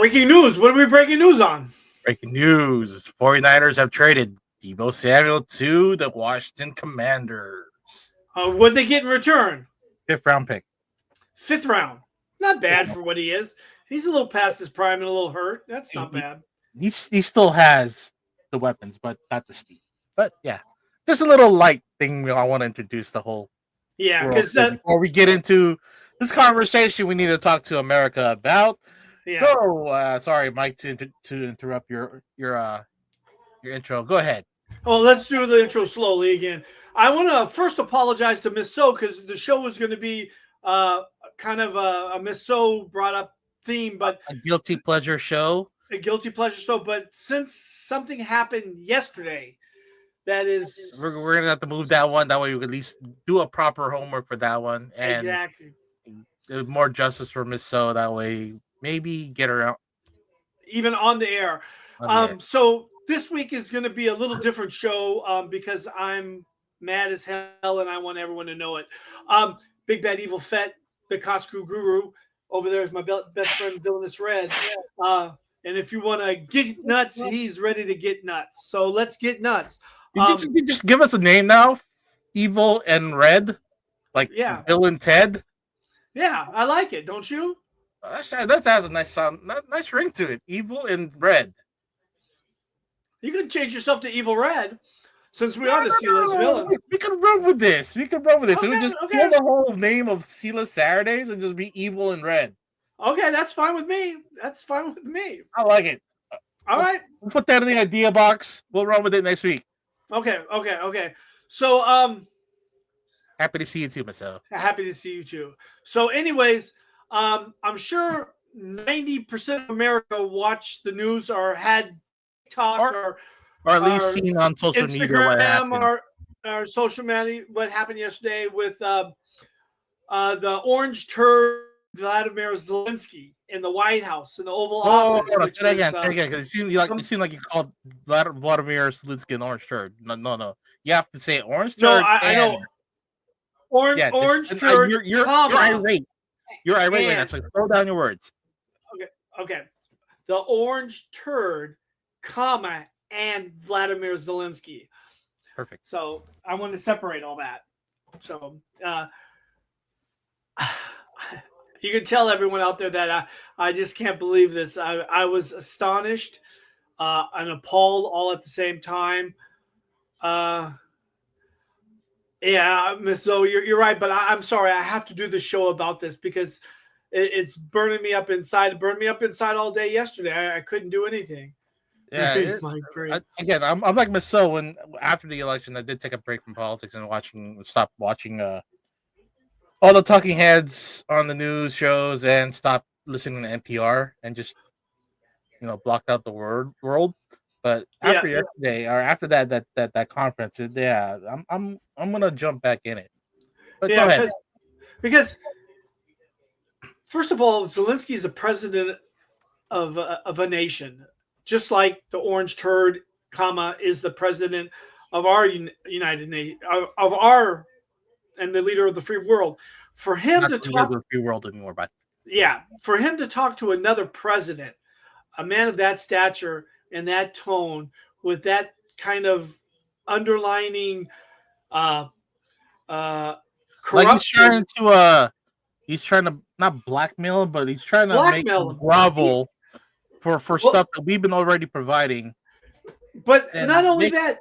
Breaking news. What are we breaking news on? Breaking news. 49ers have traded Deebo Samuel to the Washington Commanders. What'd they get in return? 5th round pick. 5th round. Not bad for what he is. He's a little past his prime and a little hurt. That's not bad. He still has the weapons, but not the speed. But yeah, just a little light thing I want to introduce the whole. Yeah, because before we get into this conversation, we need to talk to America about. Yeah. So sorry, Mike, to interrupt your intro. Go ahead. Well, let's do the intro slowly again. I want to first apologize to Miss So because the show was going to be kind of a Miss So brought up theme, but a guilty pleasure show. A guilty pleasure show, but since something happened yesterday, that is we're gonna have to move that one. That way, we can at least do a proper homework for that one, and exactly more justice for Miss So. That way, maybe get her out even on the air. So this week is going to be a little different show because I'm mad as hell and I want everyone to know it. Big Bad Evil Fett, the Coscrew Guru, over there is my best friend Villainous Red. And if you want to get nuts, he's ready to get nuts. So let's get nuts. Did you just give us a name now? Evil and Red? Like Bill and Ted? Yeah, I like it. Don't you? That has a nice sound, nice ring to it. Evil and Red. You can change yourself to Evil Red since we are the C-list villains. We can run with this. Okay, we just kill the whole name of C-list Saturdays and just be Evil and Red. Okay, that's fine with me. I like it. All right. We'll put that in the idea box. We'll run with it next week. Okay. So, happy to see you too, myself. Happy to see you too. So, anyways, I'm sure 90% of America watched the news or had talk or at least seen on social Instagram media what happened. Or social media what happened yesterday with the orange turd Vladimir Zelensky in the White House in the Oval Office. Say again, because it seemed like you called Vladimir Zelensky an orange turd. No. You have to say orange turd. No, I know. Orange turd. You're irate. You're irate right now, so slow down your words. Okay. The orange turd, comma, and Vladimir Zelensky. Perfect. So I want to separate all that. So you can tell everyone out there that I just can't believe this. I was astonished and appalled all at the same time. Yeah, Miss Zoe, you're right, but I'm sorry. I have to do the show about this because it's burning me up inside. It burned me up inside all day yesterday. I couldn't do anything. Yeah, again, I'm like Miss So. When after the election, I did take a break from politics and stopped watching all the talking heads on the news shows and stopped listening to NPR and just blocked out the world. But after yesterday or after that conference, I'm gonna jump back in it. But go ahead. Because first of all, Zelensky is the president of a nation, just like the orange turd, comma, is the president of our United Nations, of our, and the leader of the free world. For him to talk the free world anymore, but for him to talk to another president, a man of that stature and that tone, with that kind of underlining corruption. Like he's trying to not blackmail him, but he's trying to make him grovel for stuff that we've been already providing. But not only that,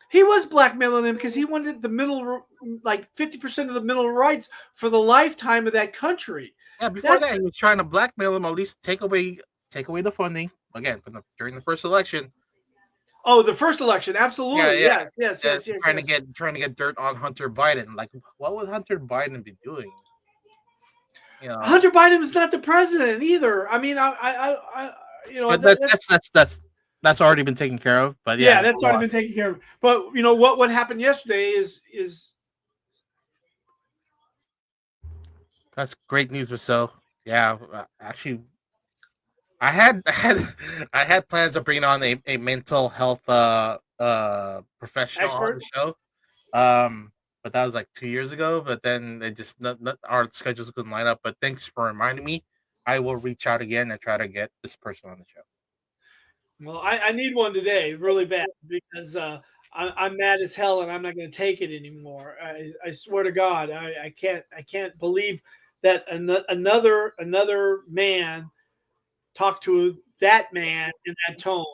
he was blackmailing him because he wanted the middle, like 50% of the mineral rights for the lifetime of that country. Yeah, before that, he was trying to blackmail him, or at least take away the funding again during the first election. Oh, the first election, absolutely, yes. Trying to get dirt on Hunter Biden. Like, what would Hunter Biden be doing? Hunter Biden is not the president either. I mean, But that's already been taken care of. But that's already been taken care of. But what happened yesterday is that's great news, so yeah. Actually, I had plans of bringing on a mental health professional on the show. But that was like 2 years ago. But then they just our schedules couldn't line up. But thanks for reminding me. I will reach out again and try to get this person on the show. Well, I need one today, really bad, because I'm mad as hell, and I'm not going to take it anymore. I swear to God, I can't believe that another man talked to that man in that tone,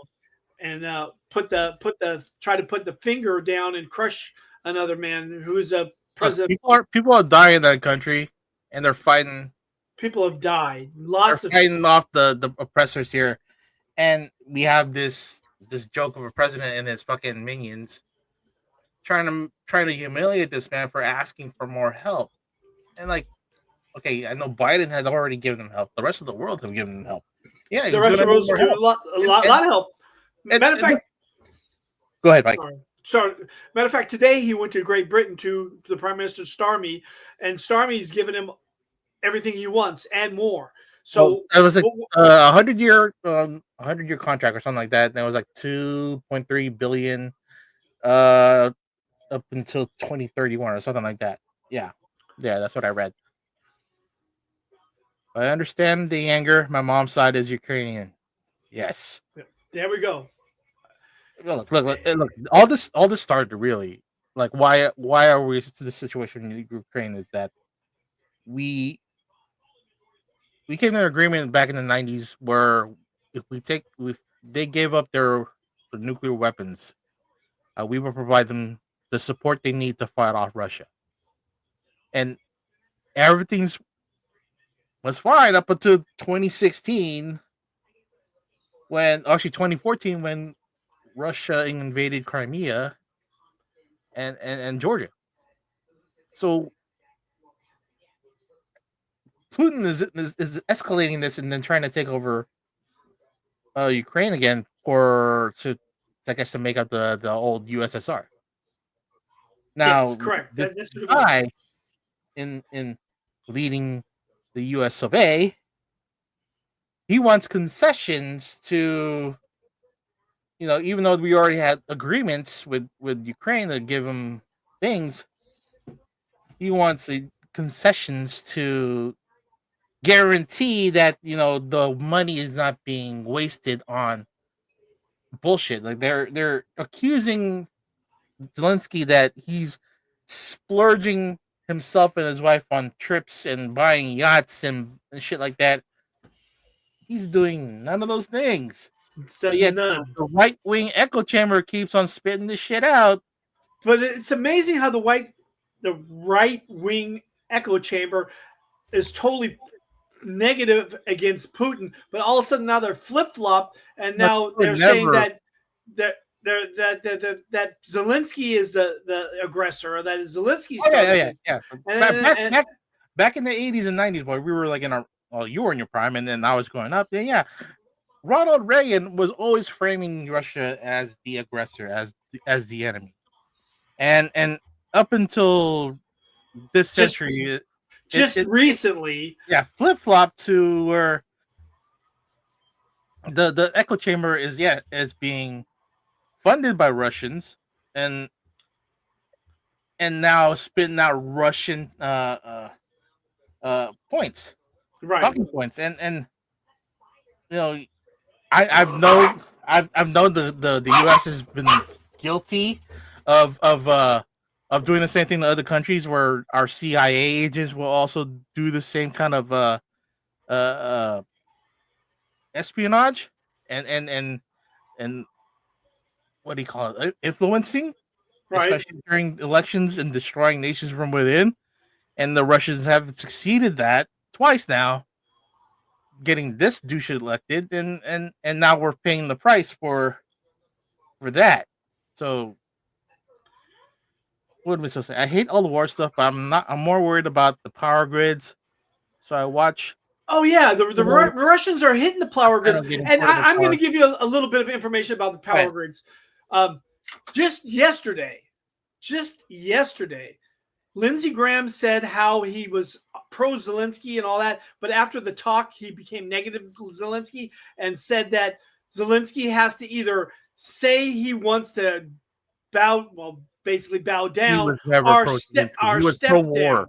and try to put the finger down and crush another man who's a president. People are dying in that country, and they're fighting. People have died. They're fighting off the oppressors here, and we have this joke of a president and his fucking minions trying to humiliate this man for asking for more help. And like, okay, I know Biden had already given them help. The rest of the world have given them help. Yeah, the rest of the world's given a lot of help. Matter of fact, go ahead, Mike. Sorry. Matter of fact, today he went to Great Britain to the Prime Minister Starmy, and Starmy's given him everything he wants and more. So it was like a 100-year contract or something like that. And it was like 2.3 billion up until 2031 or something like that. Yeah, that's what I read. I understand the anger. My mom's side is Ukrainian. Yes. There we go. Look. All this started really, like, why are we to this situation in Ukraine is that we came to an agreement back in the 90s where if they gave up their nuclear weapons, we will provide them the support they need to fight off Russia. And everything was fine up until 2016 2014 when Russia invaded Crimea and Georgia. So Putin is escalating this and then trying to take over Ukraine again to make up the old USSR. Now, yes, correct. This guy in leading the US of A, he wants concessions to, even though we already had agreements with Ukraine to give him things, he wants the concessions to guarantee that the money is not being wasted on bullshit. Like they're accusing Zelensky that he's splurging himself and his wife on trips and buying yachts and shit like that. He's doing none of those things. Yet the right wing echo chamber keeps on spitting this shit out. But it's amazing how the right wing echo chamber is totally negative against Putin, but all of a sudden now they're flip flop, and now they're saying that Zelensky is the aggressor, or that Zelensky started this. Back in the 80s and 90s, boy, we were like you were in your prime, and then I was growing up. Then Ronald Reagan was always framing Russia as the aggressor, as the enemy, and up until this century. Recently, flip flop to where the echo chamber is being funded by Russians and now spitting out Russian points, right? Talking points, and I've known the U.S. has been guilty of doing the same thing to other countries, where our CIA agents will also do the same kind of espionage and what do you call it? Influencing, right? Especially during elections and destroying nations from within. And the Russians have succeeded that twice now, getting this douche elected, and now we're paying the price for that. So. What am I supposed to say? I hate all the war stuff, but I'm more worried about the power grids. So I watch. Oh yeah, the Russians are hitting the power grids, and I'm going to give you a little bit of information about the power grids. Just yesterday, Lindsey Graham said how he was pro Zelensky and all that, but after the talk, he became negative Zelensky and said that Zelensky has to either say he wants to basically bow down or step down.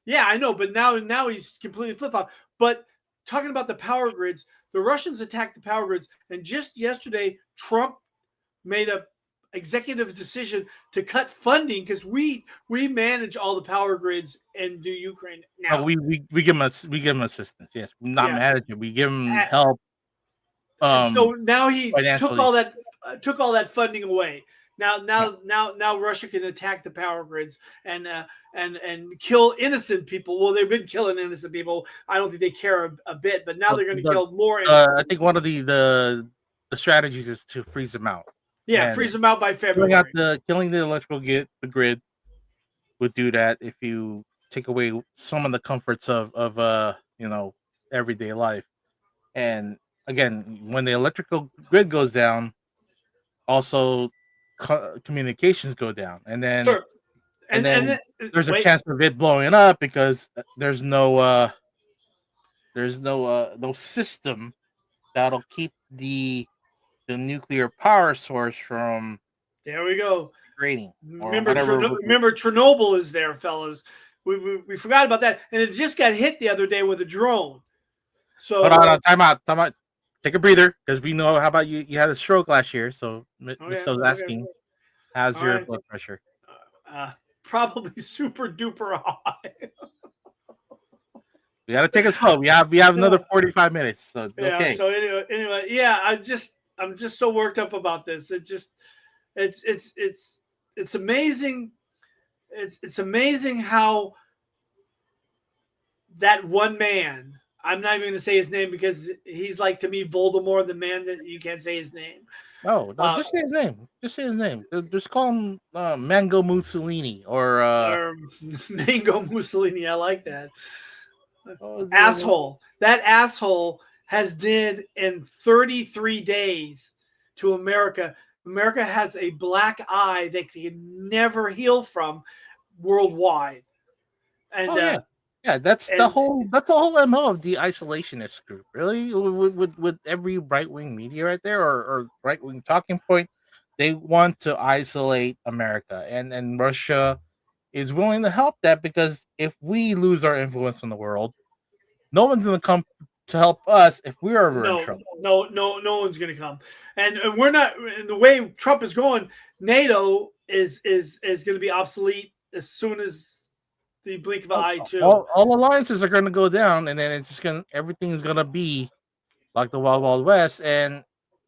Yeah, I know, but now he's completely flip-flop. But talking about the power grids, the Russians attacked the power grids, and just yesterday, Trump made a executive decision to cut funding because we manage all the power grids in the Ukraine now. No, we give them assistance. Yes, not manage it. We give them help. So now he took all that funding away. Now Russia can attack the power grids and kill innocent people. Well, they've been killing innocent people. I don't think they care a bit, but now they're going to kill more. I think one of the strategies is to freeze them out. Yeah, freeze them out by February. Killing the electrical grid would do that if you take away some of the comforts of everyday life. And again, when the electrical grid goes down, also communications go down, and then and then there's a chance of it blowing up because there's no system that'll keep the nuclear power source from. There we go. Degrading. Remember Chernobyl is there, fellas. We forgot about that, and it just got hit the other day with a drone. So hold on, time out. Take a breather, because we know. How about you? You had a stroke last year, so Miss So's asking, how's your blood pressure? Probably super duper high. We got to take it slow. We have another 45 minutes. So okay. So anyway, yeah. I'm just so worked up about this. It's amazing. It's amazing how that one man. I'm not even going to say his name because he's like, to me, Voldemort, the man that you can't say his name. No, just say his name. Just say his name. Just call him Mango Mussolini or Mango Mussolini. I like that. Asshole. That asshole has did in 33 days to America. America has a black eye that can never heal from worldwide. And yeah, that's the whole MO of the isolationist group. Really, with every right wing media right there or right wing talking point, they want to isolate America, and Russia is willing to help that, because if we lose our influence in the world, no one's going to come to help us if we're ever in trouble. No one's going to come, and we're not. And the way Trump is going, NATO is going to be obsolete as soon as the blink of an eye too. All alliances are going to go down, and then everything's going to be like the Wild Wild West, and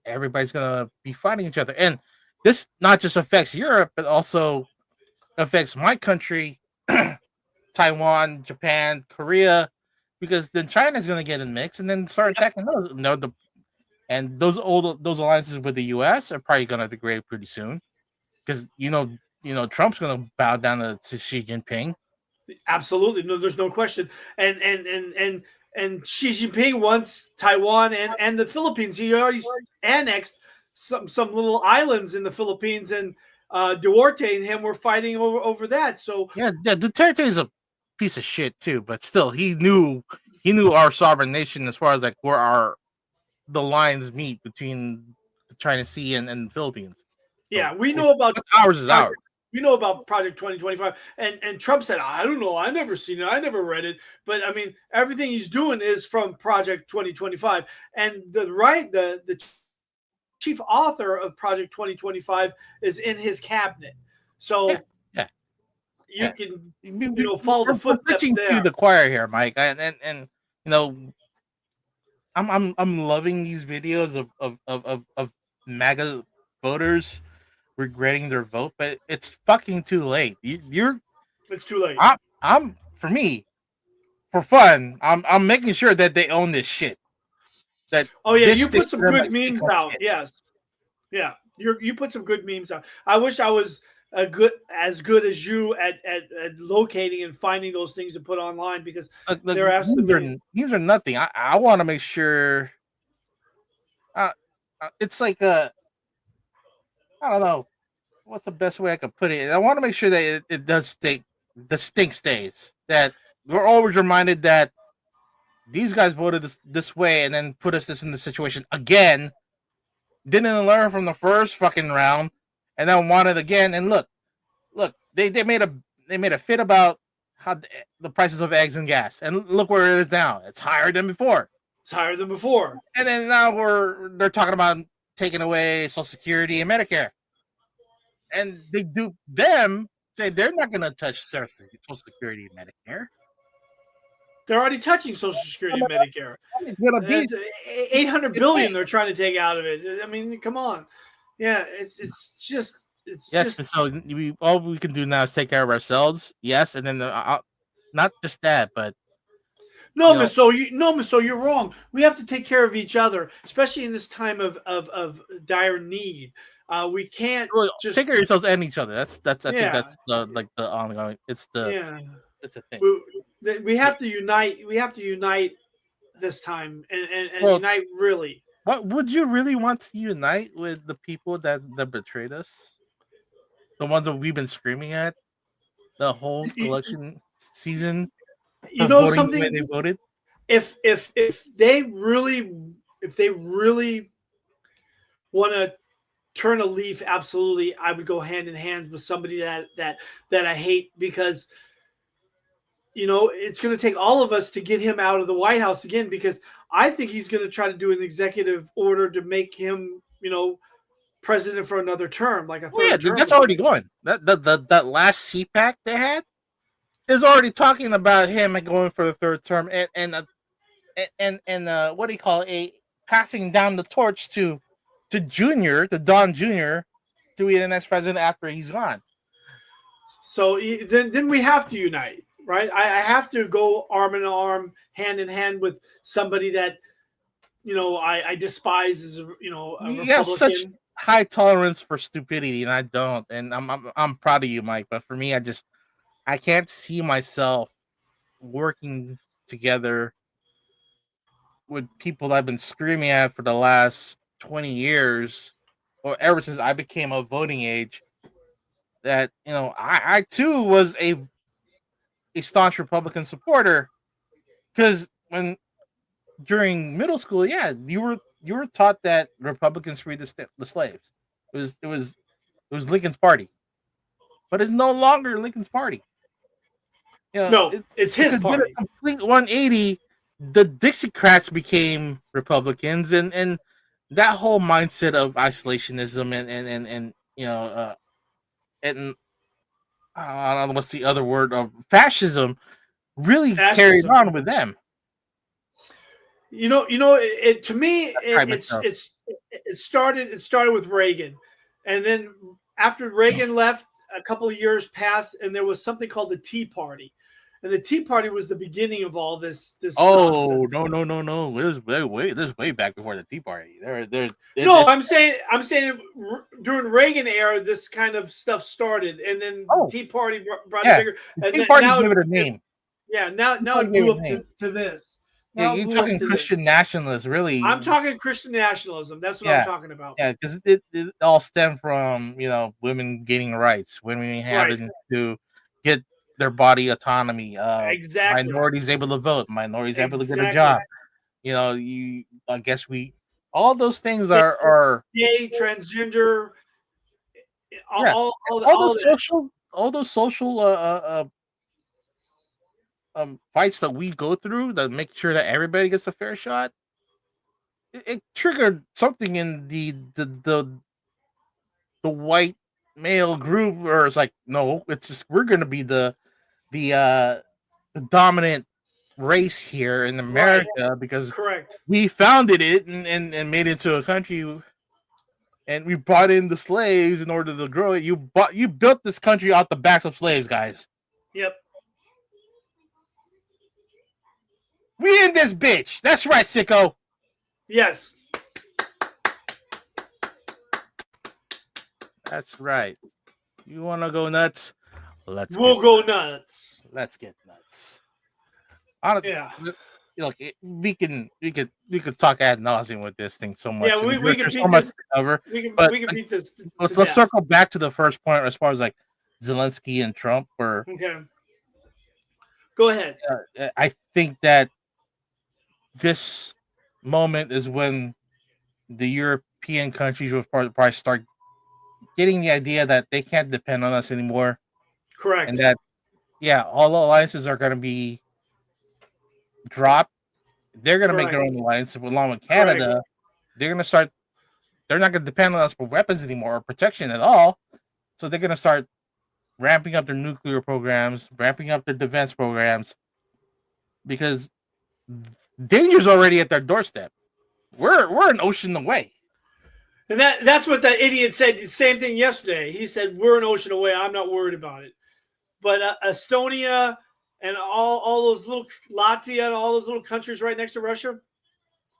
everybody's going to be fighting each other. And this not just affects Europe, but also affects my country, Taiwan, Japan, Korea, because then China's going to get in the mix and then start attacking those. And those alliances with the U.S. are probably going to degrade pretty soon, because Trump's going to bow down to Xi Jinping. Absolutely, no, there's no question. And Xi Jinping wants Taiwan and the Philippines. He already annexed some little islands in the Philippines, and Duarte and him were fighting over that. So yeah, Duterte is a piece of shit too, but still, he knew our sovereign nation as far as like where the lines meet between the China Sea and the Philippines. Yeah, so we know about ours is ours. We know about Project 2025, and Trump said, "I don't know, I never seen it, I never read it." But I mean, everything he's doing is from Project 2025, and the chief author of Project 2025 is in his cabinet. So you can follow the footsteps there. To the choir here, Mike, and I'm loving these videos of MAGA voters regretting their vote, but it's fucking too late. It's too late. I'm for me, for fun, I'm making sure that they own this shit. You put some good memes out. Yes. Yeah. You put some good memes out. I wish I was as good as you at locating and finding those things to put online, because they're absolutely memes are nothing. I want to make sure it's like I don't know what's the best way I could put it. I want to make sure that it does stink. The stink stays. That we're always reminded that these guys voted this way and then put us in the situation again. Didn't learn from the first fucking round, and then won it again. And look, they made a fit about how the prices of eggs and gas, and look where it is now. It's higher than before. It's higher than before. And then now they're talking about taking away Social Security and Medicare. And they do them say they're not going to touch Social Security and Medicare. They're already touching Social Security and Medicare. It's gonna be $800 billion they're trying to take out of it. I mean, come on. Yeah, it's just. So all we can do now is take care of ourselves. Yes, and then not just that, but no, Miss So, you're wrong. We have to take care of each other, especially in this time of dire need. We can't just take care of yourselves and each other. That's I think that's the ongoing. It's the thing. We have to unite. We have to unite this time and unite really. What would you really want to unite with the people that betrayed us? The ones that we've been screaming at the whole election season. You know something? The way they voted. If they really want to turn a leaf, absolutely, I would go hand in hand with somebody that I hate, because it's going to take all of us to get him out of the White House again, because I think he's going to try to do an executive order to make him, president for another term, like a third term. That's already going. That last CPAC they had is already talking about him going for the third term, and what do you call it? Passing down the torch to Junior, the Don Junior, to be the next president after he's gone. So then we have to unite, right? I have to go arm in arm, hand in hand with somebody that I despise as a Republican. You have such high tolerance for stupidity, and I don't. And I'm proud of you, Mike. But for me, I can't see myself working together with people I've been screaming at for the last 20 years, or ever since I became of voting age. That I too was a staunch Republican supporter, because during middle school, you were taught that Republicans freed the slaves. It was Lincoln's party, but it's no longer Lincoln's party. It's his party. A complete 180. The Dixiecrats became Republicans, and that whole mindset of isolationism and I don't know what's the other word of fascism really carried on with them. To me, it started with Reagan, and then after Reagan left, a couple of years passed, and there was something called the Tea Party, and the Tea Party was the beginning of all this. Oh nonsense. No! It was way back before the Tea Party. I'm saying during Reagan era, this kind of stuff started, and then the Tea Party brought it bigger. And Tea Party gave it a name. Yeah, now it grew up to this. Yeah, you're talking Christian nationalists, really. I'm talking Christian nationalism. That's what I'm talking about. Yeah, because it all stemmed from women gaining rights, women having to get their body autonomy. Exactly. Minorities able to vote, minorities able to get a job. I guess all those things are gay, transgender. All those social fights that we go through that make sure that everybody gets a fair shot. It triggered something in the white male group, where it's like, no, it's just we're going to be the dominant race here in America, because we founded it and made it into a country, and we brought in the slaves in order to grow it. You built this country out the backs of slaves, guys. Yep. We in this bitch. That's right, sicko. Yes. That's right. You want to go nuts? We'll go nuts. Let's get nuts. Honestly, look, we could talk ad nauseum with this thing so much. Yeah, we can so much to cover. We can beat this. Let's circle back to the first point as far as like Zelensky and Trump. Okay. Go ahead. I think that this moment is when the European countries will probably start getting the idea that they can't depend on us anymore. Correct. And that, all alliances are going to be dropped, they're going to make their own alliance along with Canada. Correct. They're going to start. They're not going to depend on us for weapons anymore or protection at all. So they're going to start ramping up their nuclear programs, ramping up their defense programs, because danger's already at their doorstep. We're an ocean away. And that's what that idiot said. The same thing yesterday. He said, we're an ocean away. I'm not worried about it. But Estonia and all those little Latvia and all those little countries right next to Russia,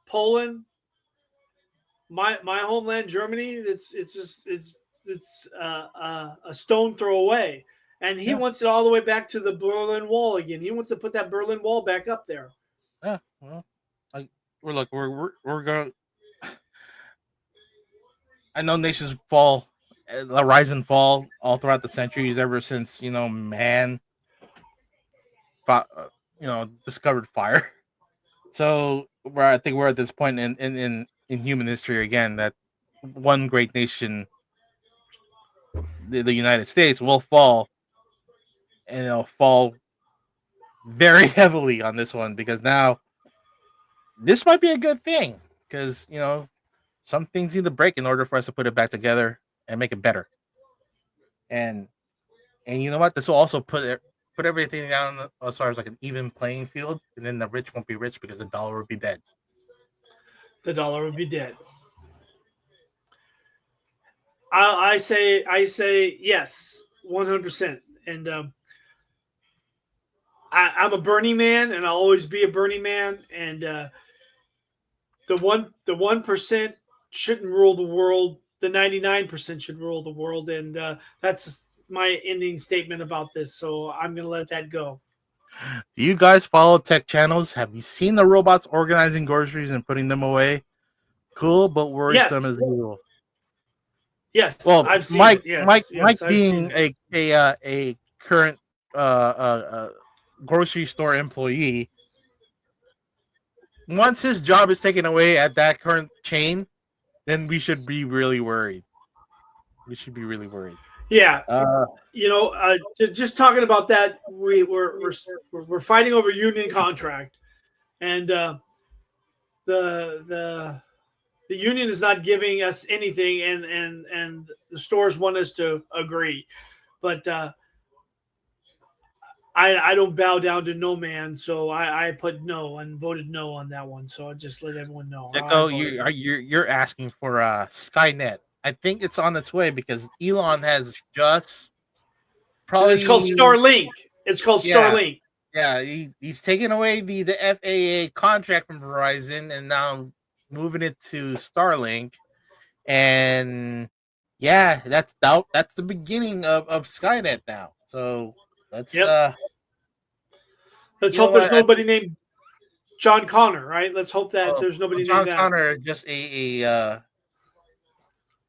Poland, my homeland, Germany, it's a stone throw away. And he wants it all the way back to the Berlin Wall again. He wants to put that Berlin Wall back up there. Yeah, well, we're going. I know nations rise and fall all throughout the centuries, ever since man, discovered fire. So I think we're at this point in human history again that one great nation, the United States, will fall, and it'll fall very heavily on this one, because now this might be a good thing, because some things need to break in order for us to put it back together and make it better. And you know what? This will also put everything down as far as like an even playing field, and then the rich won't be rich because the dollar will be dead. The dollar would be dead. I say yes, 100%. And I'm a Bernie man, and I'll always be a Bernie man. And the 1% shouldn't rule the world. The 99% should rule the world. And that's my ending statement about this. So I'm going to let that go. Do you guys follow tech channels? Have you seen the robots organizing groceries and putting them away? Cool, but worrisome as usual. Yes. Well, I've seen Mike, it. Yes, Mike, yes, Mike I've being a current grocery store employee, once his job is taken away at that current chain, then we should be really worried. We should be really worried. Yeah, just talking about that, we're fighting over union contract, and the union is not giving us anything, and the stores want us to agree, but I don't bow down to no man, so I put no and voted no on that one. So I just let everyone know. Sicko, you're asking for Skynet. I think it's on its way, because Elon has just probably. It's called Starlink. Starlink. Yeah, he's taking away the FAA contract from Verizon and now moving it to Starlink, and that's the beginning of Skynet now. So let's hope there's nobody named John Connor, right? Let's hope that there's nobody John named that. Connor is just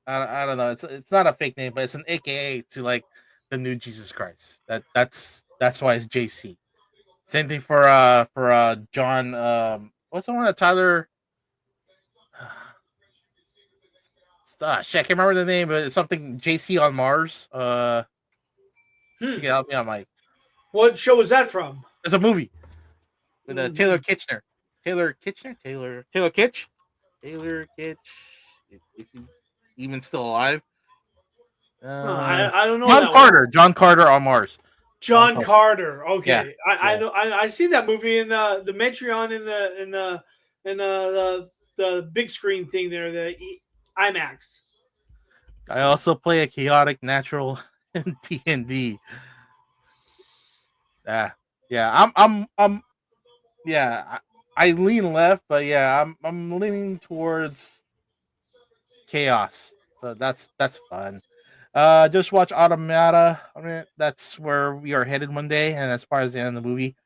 I don't know. It's not a fake name, but it's an AKA to like the new Jesus Christ. That's why it's JC. Same thing for John. What's the one that Tyler? I can't remember the name, but it's something JC on Mars. You can help me out, Mike. What show is that from? It's a movie with Taylor Kitsch. Taylor Kitsch. If you even still alive. I don't know. John Carter on Mars. John Carter. Okay, yeah. I know. I seen that movie in the Metreon in the big screen thing there, the IMAX. I also play a chaotic natural in D&D. I lean left, but I'm leaning towards chaos. So that's fun. Just watch Automata. I mean, that's where we are headed one day, and as far as the end of the movie.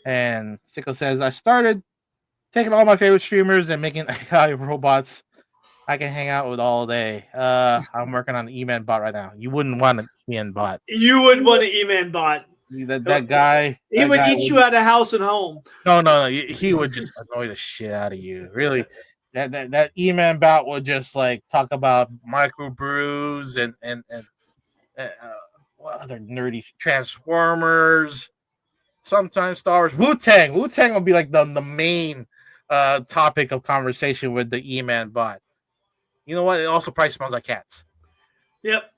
And Sicko says, I started taking all my favorite streamers and making AI robots I can hang out with all day. I'm working on the E-Man bot right now. You wouldn't want an E-Man bot. You wouldn't want an E-Man bot. That guy. He would eat you out of house and home. No. He would just annoy the shit out of you. Really. That E-Man bot would just like talk about microbrews and what other nerdy Transformers, sometimes Star Wars. Wu-Tang will be like the main topic of conversation with the E-Man bot. You know what? It also probably smells like cats. Yep.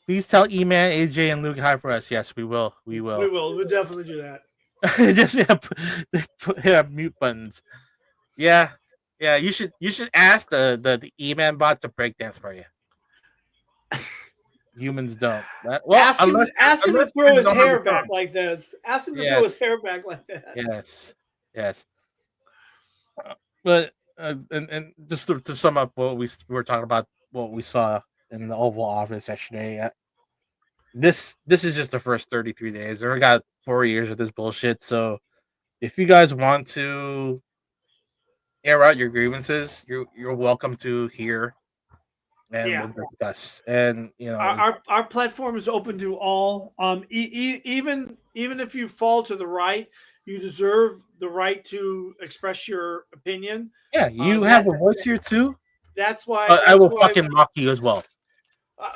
Please tell E-Man, AJ, and Luke hi for us. Yes, we will. We will. We will. We'll definitely do that. Just hit mute buttons. Yeah. You should ask the E-Man bot to breakdance for you. Humans don't. Ask him to throw his hair back like this. Ask him to throw his hair back like that. Yes. But and just to sum up what we were talking about, what we saw in the Oval Office yesterday. This is just the first 33 days. We got 4 years of this bullshit. So if you guys want to air out your grievances, you're welcome to here, and we'll discuss. And our platform is open to all. Even if you fall to the right, you deserve the right to express your opinion. Yeah, you have a voice here too. That's why I will fucking mock you as well.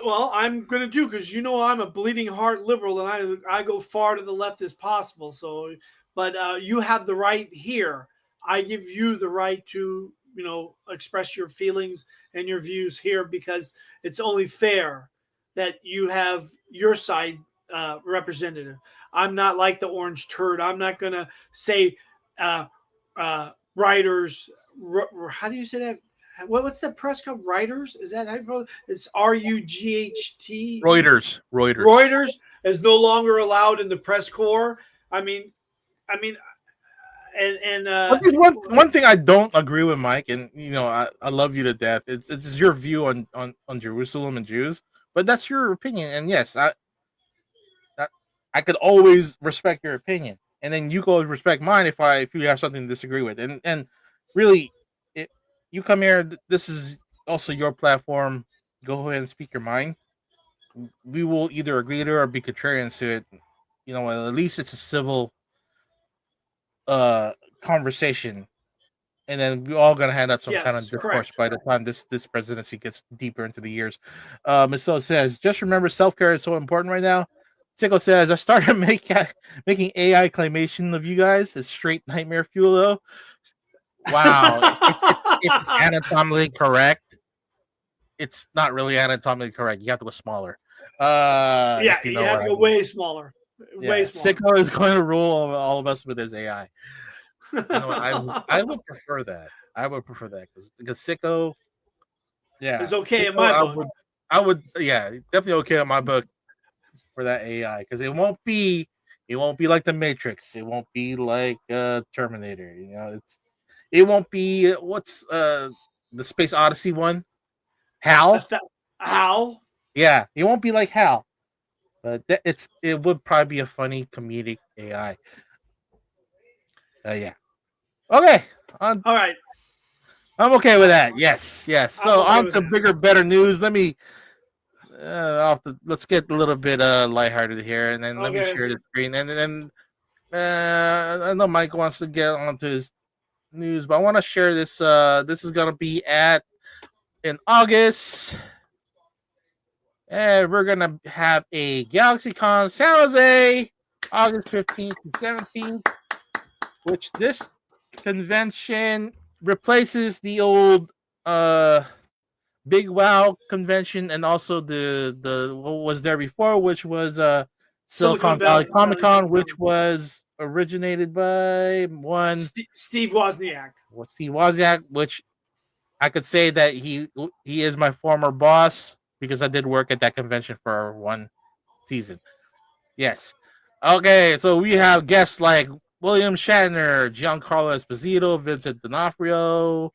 Well, I'm gonna do, because I'm a bleeding heart liberal, and I go far to the left as possible. So, but you have the right here. I give you the right to express your feelings and your views here, because it's only fair that you have your side represented. I'm not like the orange turd. I'm not gonna say writers. How do you say that? What's that press called? Writers? Is that how it's RUGHT? Reuters. Reuters is no longer allowed in the press corps. I mean, one thing I don't agree with, Mike, and I love you to death. It's your view on Jerusalem and Jews, but that's your opinion, and yes, I could always respect your opinion, and then you go respect mine if you have something to disagree with, and really. You come here. This is also your platform. Go ahead and speak your mind. We will either agree to it or be contrarian to it. At least it's a civil conversation, and then we're all gonna hand up some kind of discourse by the time this presidency gets deeper into the years. Ms. says, just remember, self-care is so important right now. Sicko says, I started making AI claymation of you guys. It's straight nightmare fuel though. Wow. It's anatomically correct. It's not really anatomically correct. You have to go smaller. You have to go way smaller. Way smaller. Sicko is going to rule all of us with his AI. I would prefer that. Because Sicko, it's okay in my book. I would, definitely okay in my book for that AI, because it won't be like the Matrix. It won't be like Terminator. It won't be what's the Space Odyssey one, HAL. HAL. Yeah, it won't be like HAL, but it would probably be a funny comedic AI. Yeah. Okay. All right. I'm okay with that. Yes. So on to bigger, better news. Let me. Let's get a little bit lighthearted here, and then let me share the screen, and then I know Mike wants to get onto his news, but I want to share this. This is gonna be in August, and we're gonna have a GalaxyCon San Jose, August 15th and 17th, which this convention replaces the old Big Wow convention, and also the what was there before, which was Silicon Valley Comic Con, which was originated by one Steve Wozniak. Steve Wozniak, which I could say that he is my former boss, because I did work at that convention for one season. Yes. Okay, so we have guests like William Shatner, Giancarlo Esposito, Vincent D'Onofrio,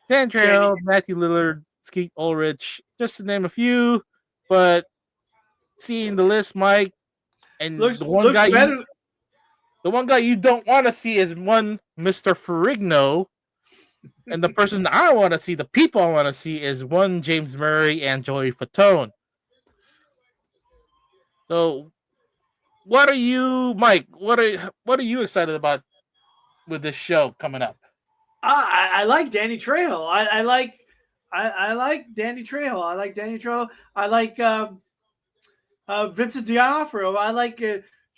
Dan Trail, Matthew Lillard, Skeet Ulrich, just to name a few. But seeing the list, Mike, and the one guy you don't want to see is one Mr. Ferrigno, and the person I want to see, the people I want to see, is one James Murray and Joey Fatone. So, what are you, Mike? What are you excited about with this show coming up? I like Danny Trejo. I like Danny Trejo. I like Danny Trejo. I like Vincent D'Onofrio. I like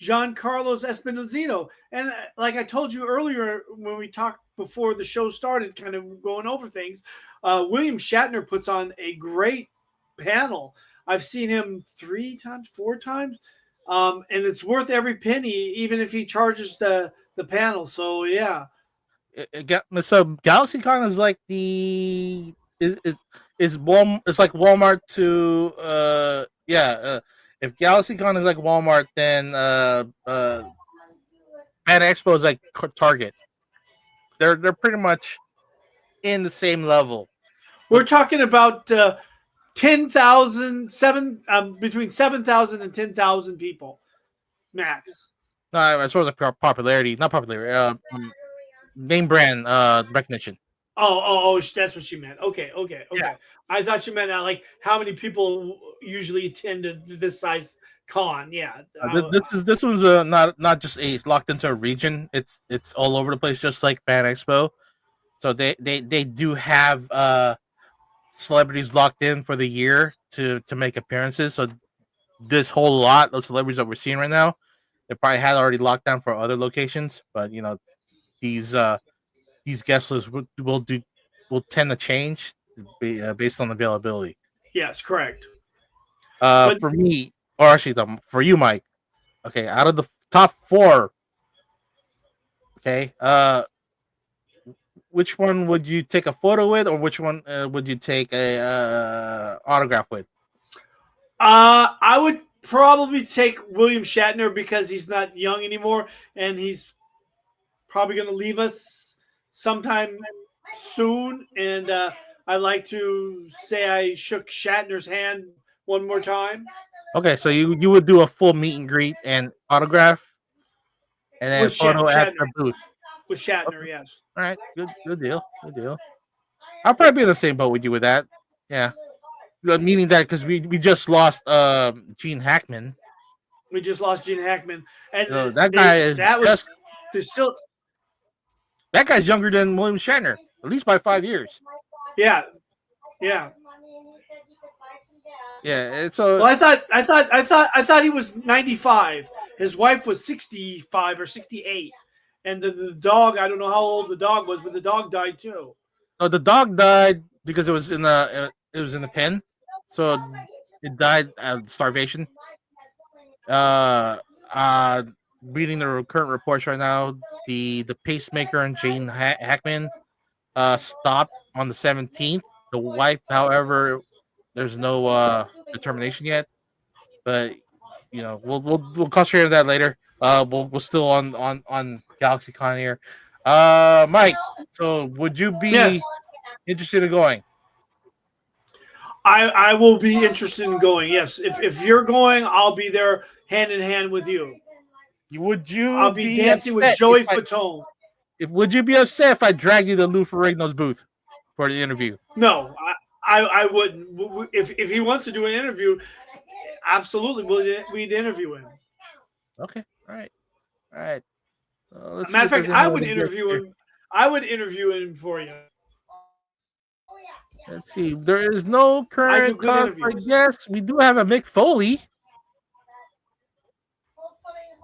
Giancarlo Esposito. And like I told you earlier when we talked before the show started, kind of going over things. William Shatner puts on a great panel. I've seen him 3 times, 4 times, and it's worth every penny, even if he charges the panel. So yeah. So GalaxyCon is like is Walmart. It's like Walmart to if GalaxyCon is like Walmart, then Fan Expo is like Target. They're pretty much in the same level. We're talking about 10,000, between 7,000 and 10,000 people max. No, as far as like popularity, not popularity. Name brand recognition. Oh, that's what you meant. Okay. Yeah. I thought you meant like how many people usually attend this size con. Yeah. This one's not just it's locked into a region. It's all over the place, just like Fan Expo. So they do have celebrities locked in for the year to make appearances. So this whole lot of celebrities that we're seeing right now, they probably had already locked down for other locations, but these guest lists will tend to change based on availability. Yes, correct. For me, or actually, for you, Mike. Okay, out of the top 4, okay, which one would you take a photo with, or which one would you take a autograph with? I would probably take William Shatner because he's not young anymore, and he's probably going to leave us sometime soon. And I'd like to say I shook Shatner's hand one more time. Okay, so you would do a full meet and greet and autograph, and then with photo at the booth with Shatner. Yes. All right, good deal. I'll probably be in the same boat with you with that. Yeah, meaning that because we just lost Gene Hackman. We just lost Gene Hackman, and so that guy there's still. That guy's younger than William Shatner, at least by 5 years. Yeah. So well, I thought he was 95. His wife was 65 or 68, and the dog. I don't know how old the dog was, but the dog died too. Oh, the dog died because it was in the pen, so it died of starvation. Reading the current reports right now, the pacemaker and Gene Hackman stopped on the 17th. The wife, however, there's no determination yet, but we'll concentrate on that later. We're still on GalaxyCon here. Mike, so would you be interested in going? I will be interested in going. Yes, if you're going, I'll be there hand in hand with you. I'll be dancing with Joey Fatone. Would you be upset if I dragged you to Lou Ferrigno's booth for the interview? No, I wouldn't. If he wants to do an interview, absolutely, we'd interview him. Okay, all right. Matter of fact, I would interview him. I would interview him for you. Let's see. There is no current conflict. Yes, we do have a Mick Foley.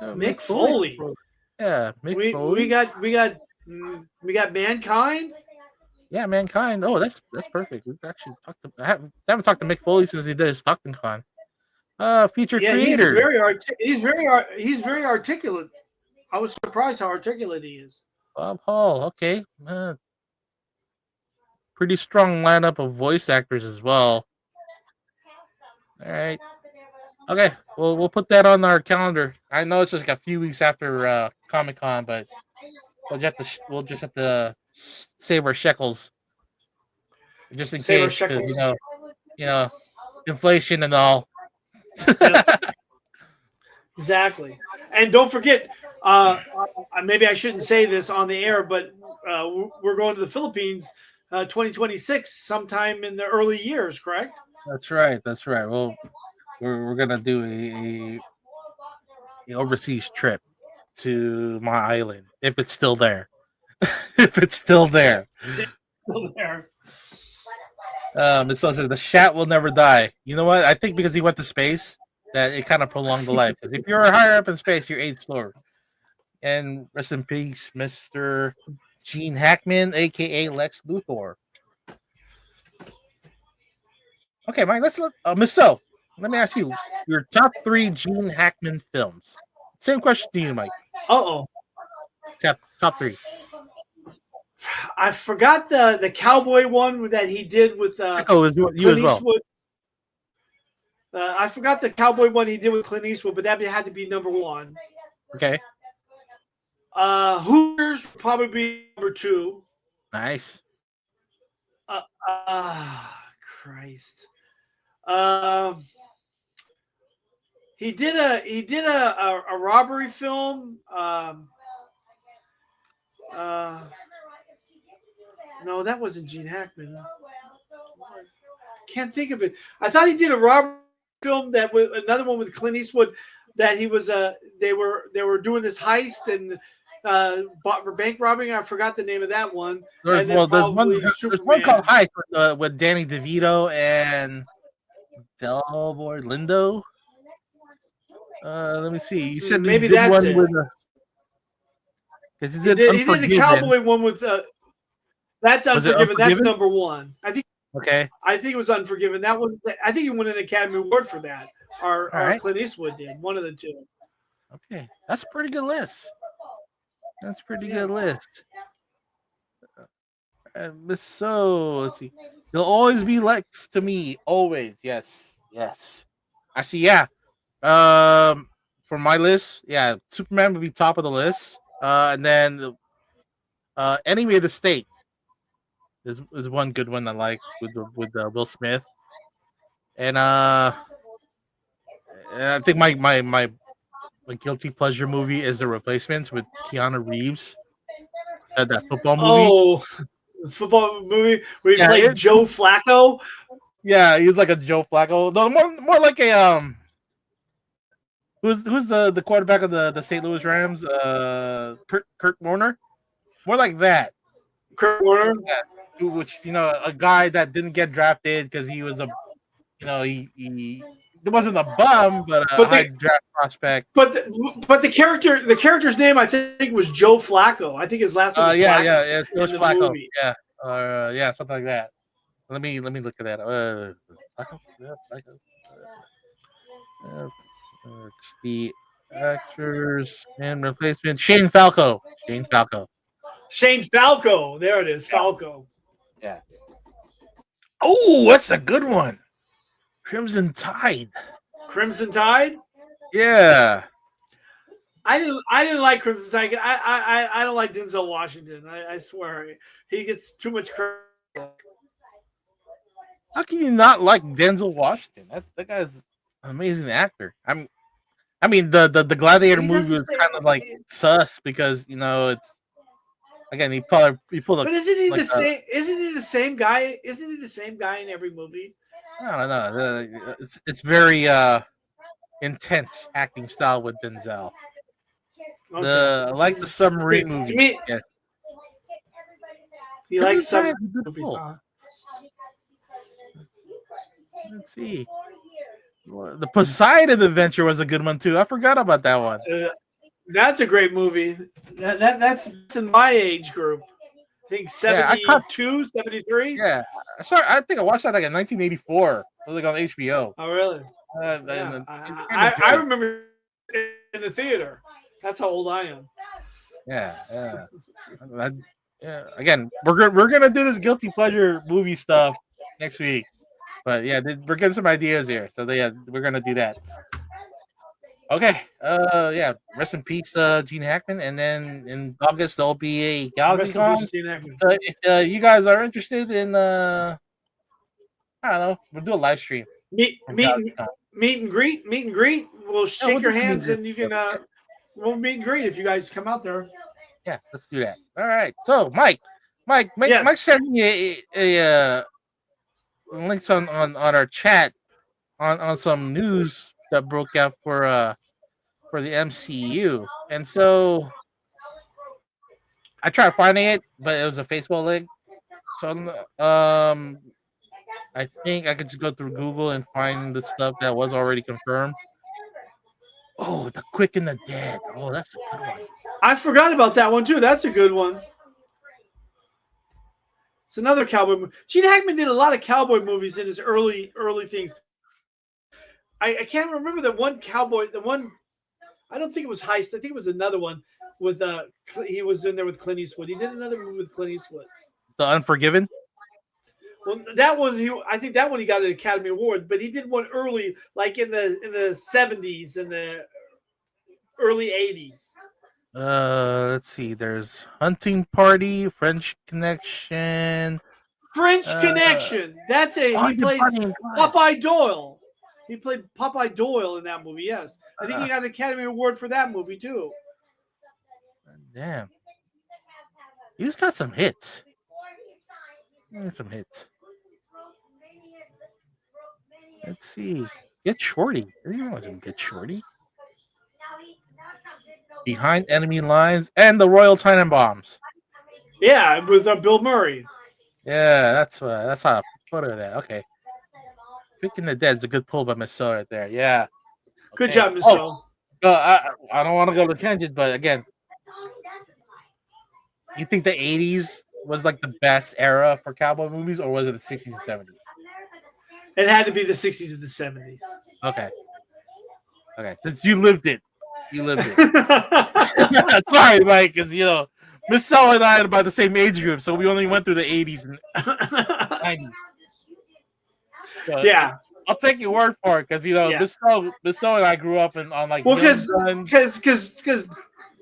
Mick Foley. Yeah, Mick Foley. We got Mankind. Yeah, Mankind. Oh, that's perfect. We've actually I haven't talked to Mick Foley since he did his Stockton Con. Feature creator. He's very articulate. I was surprised how articulate he is. Bob Hall. Okay. Pretty strong lineup of voice actors as well. All right. Okay, we'll put that on our calendar. I know it's just like a few weeks after Comic-Con, but we'll just have to save our shekels just in case, because inflation and all. Exactly, and don't forget. Maybe I shouldn't say this on the air, but we're going to the Philippines, 2026, sometime in the early years. Correct? That's right. Well. We're gonna do a overseas trip to my island if it's still there. It still there. It says the Shat will never die. You know what? I think because he went to space, that it kind of prolonged the life. Because if you're higher up in space, you age slower. And rest in peace, Mr. Gene Hackman, aka Lex Luthor. Okay, Mike. Let's look. Miss So, let me ask you your top 3 Gene Hackman films. Same question to you, Mike. Uh-oh. Top 3. I forgot the cowboy one that he did with Clint you as well. Eastwood. I forgot the cowboy one he did with Clint Eastwood, but that had to be number 1. Okay. Hooters would probably be number 2. Nice. Christ. He did a robbery film. No, that wasn't Gene Hackman. Can't think of it. I thought he did a robbery film that was another one with Clint Eastwood. That he was they were doing this heist and bank robbing. I forgot the name of that one. There's one called Heist with Danny DeVito and Delroy Lindo. Let me see. You said maybe that's one it. Because he did a cowboy one with. That's Unforgiven. That's number 1. I think. Okay. I think it was Unforgiven. That one. I think he won an Academy Award for that. Or Clint Eastwood did. One of the two. Okay, that's a pretty good list. That's a pretty good list. And so let's see. He'll always be Lex to me. Always. Yes. Actually, yeah. For my list, yeah, Superman would be top of the list. And then Enemy of the State is one good one I like with Will Smith. And I think my guilty pleasure movie is The Replacements with Keanu Reeves. That football movie. Oh, football movie where he played Joe Flacco. Yeah, he was like a Joe Flacco. No, more like a Who's the quarterback of the St. Louis Rams? Kurt Warner. More like that. Kurt Warner. Yeah, which a guy that didn't get drafted because he was he wasn't a bum, but a high draft prospect. But the character's name I think was Joe Flacco. I think his last name was Flacco. It was Flacco. Movie. Yeah, something like that. Let me look at that. Flacco. It's the actors and replacement. Shane Falco. Shane Falco. There it is. Falco. Yeah. Oh, that's a good one. Crimson Tide. Yeah. I didn't like Crimson Tide. I don't like Denzel Washington. I swear he gets too much credit. How can you not like Denzel Washington? That guy's an amazing actor. I mean the Gladiator movie was kind of like sus because it's again he pulled up. But isn't he the same? Isn't he the same guy? Isn't he the same guy in every movie? I don't know. It's very intense acting style with Denzel. Okay. I like the submarine movie. Yes. You like submarine movies? Huh? Let's see. The Poseidon Adventure was a good one too. I forgot about that one. That's a great movie. That's in my age group. I think 72, 73. Yeah. Sorry, I think I watched that like in 1984. It was like on HBO. Oh, really? I remember in the theater. That's how old I am. Yeah. Again, we're gonna do this guilty pleasure movie stuff next week. But yeah, we're getting some ideas here, so we're gonna do that. Okay, rest in peace, Gene Hackman, and then in August there'll be a GalaxyCon. So if you guys are interested in, I don't know, we'll do a live stream. Meet and greet. We'll shake your hands, and you can we'll meet and greet if you guys come out there. Yeah, let's do that. All right. So Mike sent me a links on our chat on some news that broke out for the MCU, and so I tried finding it, but it was a Facebook link. So I think I could just go through Google and find the stuff that was already confirmed. Oh, The Quick and the Dead. Oh, that's a good one. I forgot about that one too. That's a good one. It's another cowboy movie. Gene Hackman did a lot of cowboy movies in his early things. I can't remember the one cowboy. The one I don't think it was Heist. I think it was another one with he was in there with Clint Eastwood. He did another movie with Clint Eastwood. The Unforgiven. Well, that one I think that one he got an Academy Award, but he did one early, like in the 70s and the early 80s. Let's see. There's Hunting Party, French Connection. French Connection. That's he plays Popeye Doyle. He played Popeye Doyle in that movie. Yes, I think he got an Academy Award for that movie too. Damn, he's got some hits. Let's see. Get Shorty. Get Shorty. Behind Enemy Lines and the Royal Tenenbaums. Yeah, with Bill Murray. Yeah, that's how I put it there. Okay. Picking the Dead's a good pull by Miss So right there. Yeah. Okay. Good job, Miss So. I don't want to go to tangent, but again, you think the 80s was like the best era for cowboy movies, or was it the 60s and 70s? It had to be the 60s and the 70s. Okay. Since you lived it. Sorry, Mike, because Miss So and I are about the same age group, so we only went through the 80s and 90s. So, yeah, I'll take your word for it, because Miss So and I grew up on like because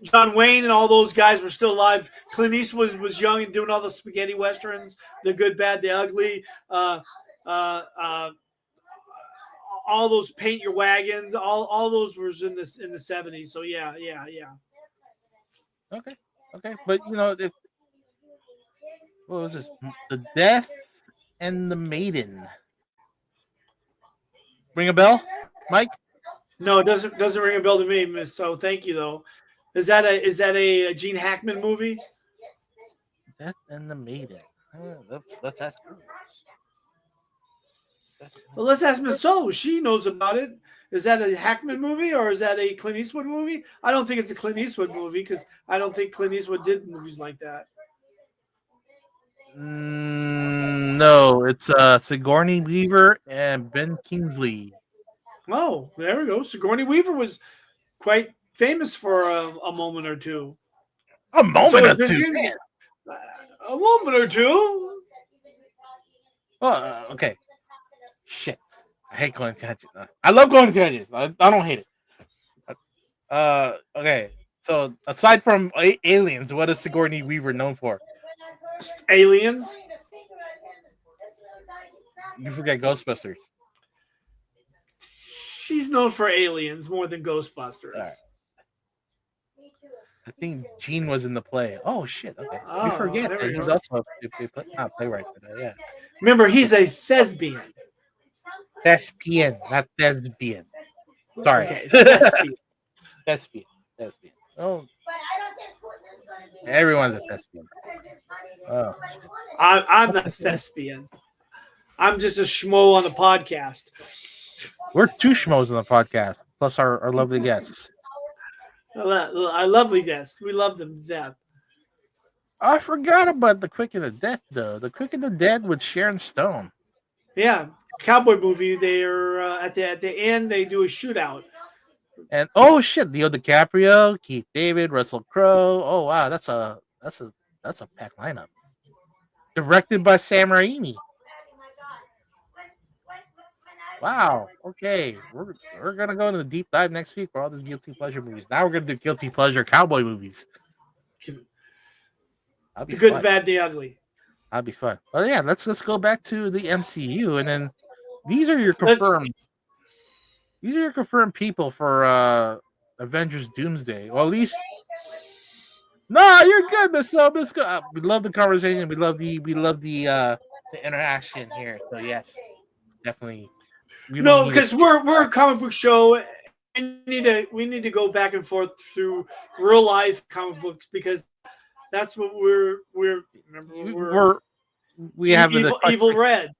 John Wayne and all those guys were still alive. Clint Eastwood was young and doing all the spaghetti westerns, The Good, Bad, the Ugly. All those Paint Your Wagons, all those were in the 70s. So yeah. Okay, but what was this? The Death and the Maiden. Ring a bell, Mike? No, it doesn't ring a bell to me, Miss. So thank you though. Is that a Gene Hackman movie? Death and the Maiden. Let's ask her. Well, let's ask Miss So. She knows about it. Is that a Hackman movie or is that a Clint Eastwood movie? I don't think it's a Clint Eastwood movie because I don't think Clint Eastwood did movies like that. No, it's Sigourney Weaver and Ben Kingsley. Oh, there we go. Sigourney Weaver was quite famous for a moment or two. A moment or two? A moment or two. Oh, okay. Shit. I hate going to tangents. I love going to tangents. I don't hate it. Okay. So aside from Aliens, what is Sigourney Weaver known for? Aliens. You forget Ghostbusters. She's known for Aliens more than Ghostbusters. Right. I think Gene was in the play. Oh shit! Okay, we forget that he's also not playwright. Yeah. Remember, he's a thespian. Thespian, not thespian. Sorry. Okay, thespian. Oh. Everyone's a thespian. Oh. I'm not a thespian. I'm just a schmo on the podcast. We're two schmoes on the podcast, plus our lovely guests. Our lovely guests. We love them to death. I forgot about The Quick and the Dead, though. The Quick and the Dead with Sharon Stone. Yeah, cowboy movie. They're at the end. They do a shootout. And oh shit, Leo DiCaprio, Keith David, Russell Crowe. Oh wow, that's a packed lineup. Directed by Sam Raimi. Wow. Okay, we're gonna go into the deep dive next week for all these guilty pleasure movies. Now we're gonna do guilty pleasure cowboy movies. The Good, the Bad, the Ugly. That'd be fun. Well, yeah, let's go back to the MCU, and then these are your confirmed. These are your confirmed people for Avengers Doomsday. Well, at least. No, you're good, Miss So. We love the conversation. We love the interaction here. So definitely. No, because we're a comic book show. We need to go back and forth through real life comic books because that's what we have Evil Red.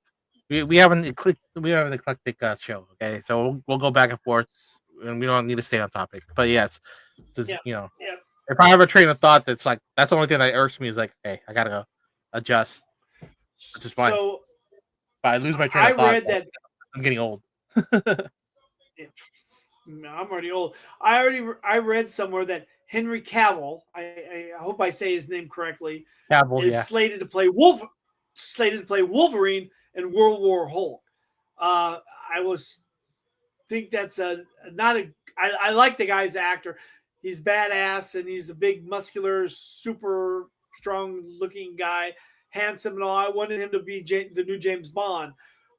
We have an eclectic show. Okay, so we'll go back and forth, and we don't need to stay on topic. But yes, just, if I have a train of thought that's the only thing that irks me is like, hey, I gotta go adjust. which is fine. So but I lose my train of thought. I read that I'm getting old. I'm already old. I read somewhere that Henry Cavill, I hope I say his name correctly, Cavill, is slated to play Wolverine in World War Hulk. I think that's not a. I like the guy's actor. He's badass and he's a big, muscular, super strong looking guy, handsome and all. I wanted him to be the new James Bond,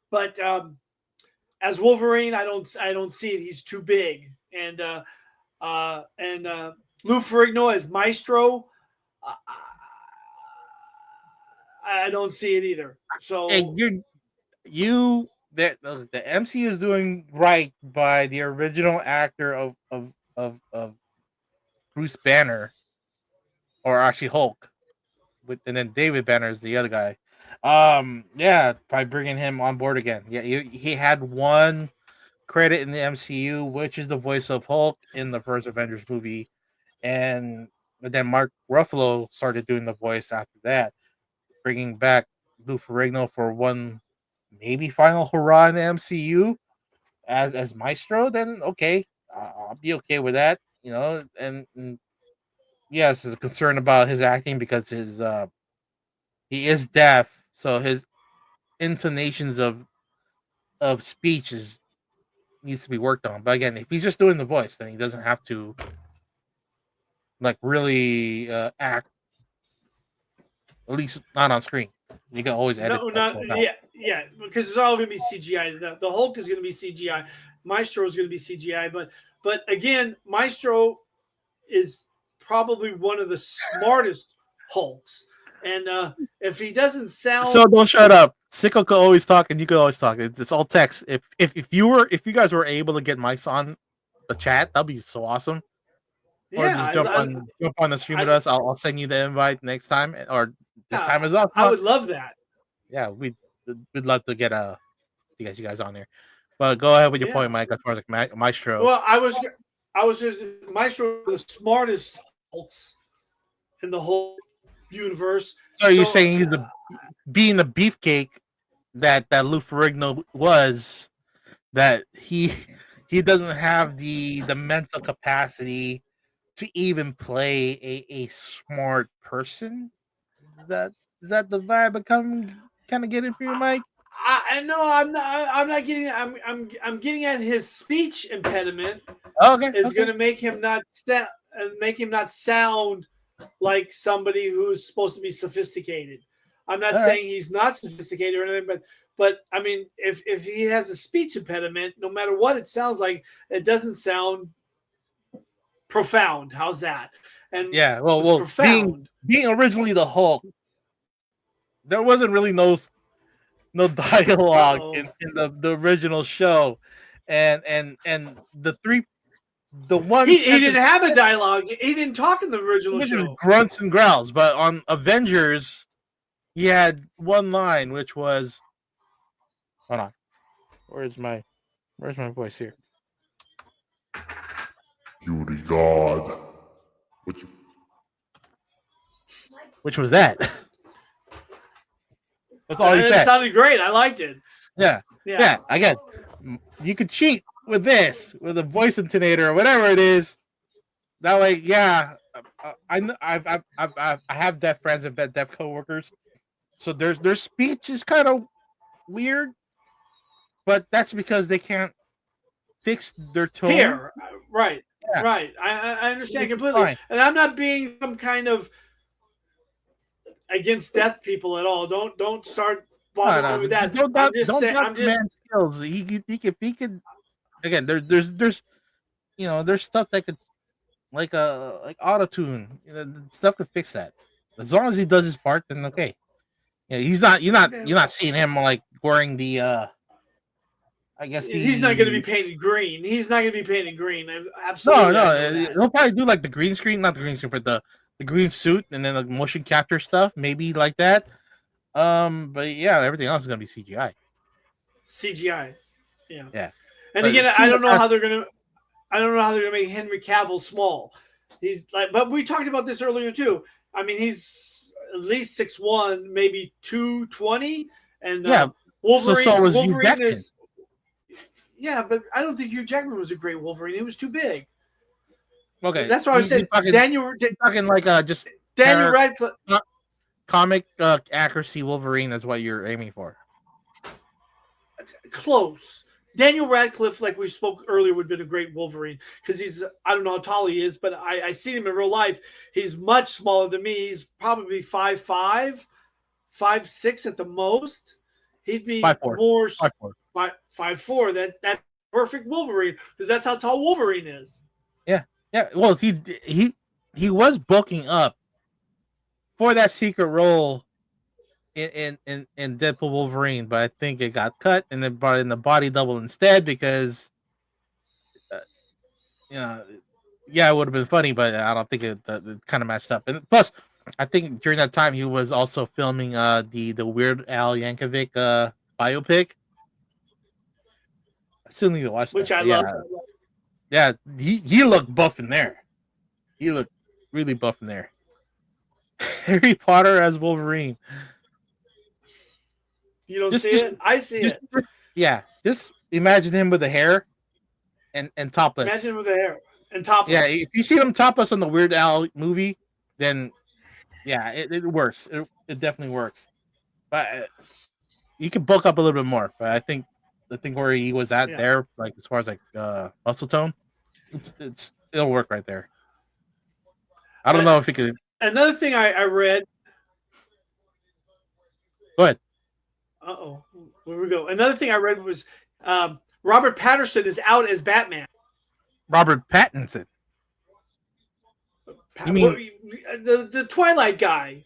but as Wolverine, I don't see it. He's too big. And Lou Ferrigno as Maestro, I don't see it either. So hey, the MC is doing right by the original actor of Bruce Banner, or actually Hulk, and then David Banner is the other guy. Yeah, by bringing him on board again. Yeah, he had one credit in the MCU, which is the voice of Hulk in the first Avengers movie, and then Mark Ruffalo started doing the voice after that, bringing back Lou Ferrigno for one maybe final hurrah in the MCU as Maestro. Then okay, I'll be okay with that, and yes, is a concern about his acting because he is deaf, so his intonations of speech needs to be worked on. But again, if he's just doing the voice, then he doesn't have to like really act, at least not on screen. You can always edit. Yeah, because it's all going to be CGI. The Hulk is going to be CGI. Maestro is going to be CGI. But again, Maestro is probably one of the smartest Hulks. And if he doesn't sound, so don't shut up. Sicko could always talk, and you could always talk. It's all text. If you guys were able to get mics on the chat, that'd be so awesome. Or just jump on the stream with us. I'll send you the invite next time, or this time as well. I would love that. Yeah, we'd love to get you guys on there. But go ahead with your point, Mike. As far as like Maestro. Well, I was just Maestro, the smartest Hulks in the whole universe. So you're saying he's being the beefcake that Lou Ferrigno was, that he doesn't have the mental capacity to even play a smart person? Is that the vibe I'm kind of getting from you, Mike? I know I'm not getting. I'm getting at his speech impediment. Okay, is going to make him not sound like somebody who's supposed to be sophisticated. I'm not saying he's not sophisticated or anything, but I mean, if he has a speech impediment, no matter what it sounds like, it doesn't sound profound. How's that? And yeah, well, being originally the Hulk, there wasn't really no dialogue in the original show, and the one he didn't have a dialogue. He didn't talk in the original show. Grunts and growls, but on Avengers, he had one line, which was, hold on, where's my voice here? You the god. Which was that? That's all he said. It sounded great. I liked it. Yeah. Again, you could cheat with this, with a voice intonator or whatever it is. That way, yeah. I have deaf friends and deaf coworkers, so their speech is kind of weird, but that's because they can't fix their tone. Here, right. Yeah. Right. I understand completely. Fine. And I'm not being some kind of against deaf people at all. Don't start bothering with that. I'm just saying. Skills. He can. Again, there's there's stuff that could like auto tune. Stuff could fix that. As long as he does his part, then okay. Yeah, you're not seeing him like wearing the. I guess he's not going to be painted green. He's not going to be painted green. Absolutely. No. He'll probably do like the green screen, not the green screen, but the green suit, and then the motion capture stuff, maybe like that. But yeah, everything else is going to be CGI. CGI. Yeah. Yeah. And but again, I don't know how they're going to make Henry Cavill small. He's like, but we talked about this earlier too. I mean, he's at least 6'1", maybe 220, and Yeah. Wolverine. So was Hugh Wolverine Jackman. is. Yeah, but I don't think Hugh Jackman was a great Wolverine. He was too big. Okay, That's why I said Daniel talking like just Daniel Radcliffe. Comic accuracy Wolverine is what you're aiming for. Close. Daniel Radcliffe, like we spoke earlier, would have been a great Wolverine because he's, I don't know how tall he is, but I seen him in real life. He's much smaller than me. He's probably 5'5", 5'6" at the most. He'd be 5'4". more 5'4". 5'4". That perfect Wolverine because that's how tall Wolverine is. Yeah. Well, he was bulking up for that secret role in Deadpool Wolverine, but I think it got cut and then brought in the body double instead because, yeah, it would have been funny, but I don't think it kind of matched up. And plus, I think during that time he was also filming the Weird Al Yankovic biopic. I still need to watch that. Which I love. Yeah, he looked buff in there. He looked really buff in there. Harry Potter as Wolverine. You don't see it? I see it. Yeah, just imagine him with the hair and topless. Imagine him with the hair and topless. Yeah, if you see him topless on the Weird Al movie, then yeah, it works. It definitely works. But you can bulk up a little bit more. But I think the thing where he was at there, like as far as like muscle tone, it'll work right there. I don't know if it could. Another thing I read. Go ahead. Where we go? Another thing I read was Robert Pattinson is out as Batman. Robert Pattinson. You mean the Twilight guy?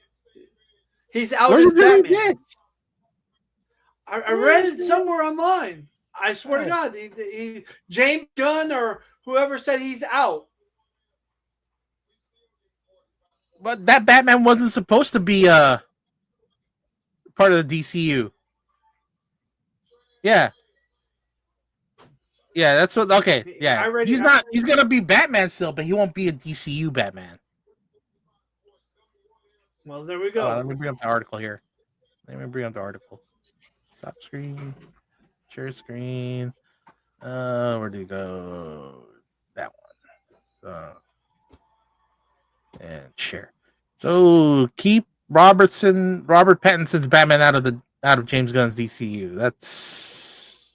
He's out as Batman. I read it somewhere online. I swear to God, he James Gunn or whoever said he's out. But that Batman wasn't supposed to be part of the DCU. Yeah. Yeah, that's what. Okay, yeah. He's gonna be Batman still, but he won't be a DCU Batman. Well, there we go. Let me bring up the article here. Stop screen. Share screen. Where do you go? That one. And share. So keep Robert Pattinson's Batman out of James Gunn's DCU. That's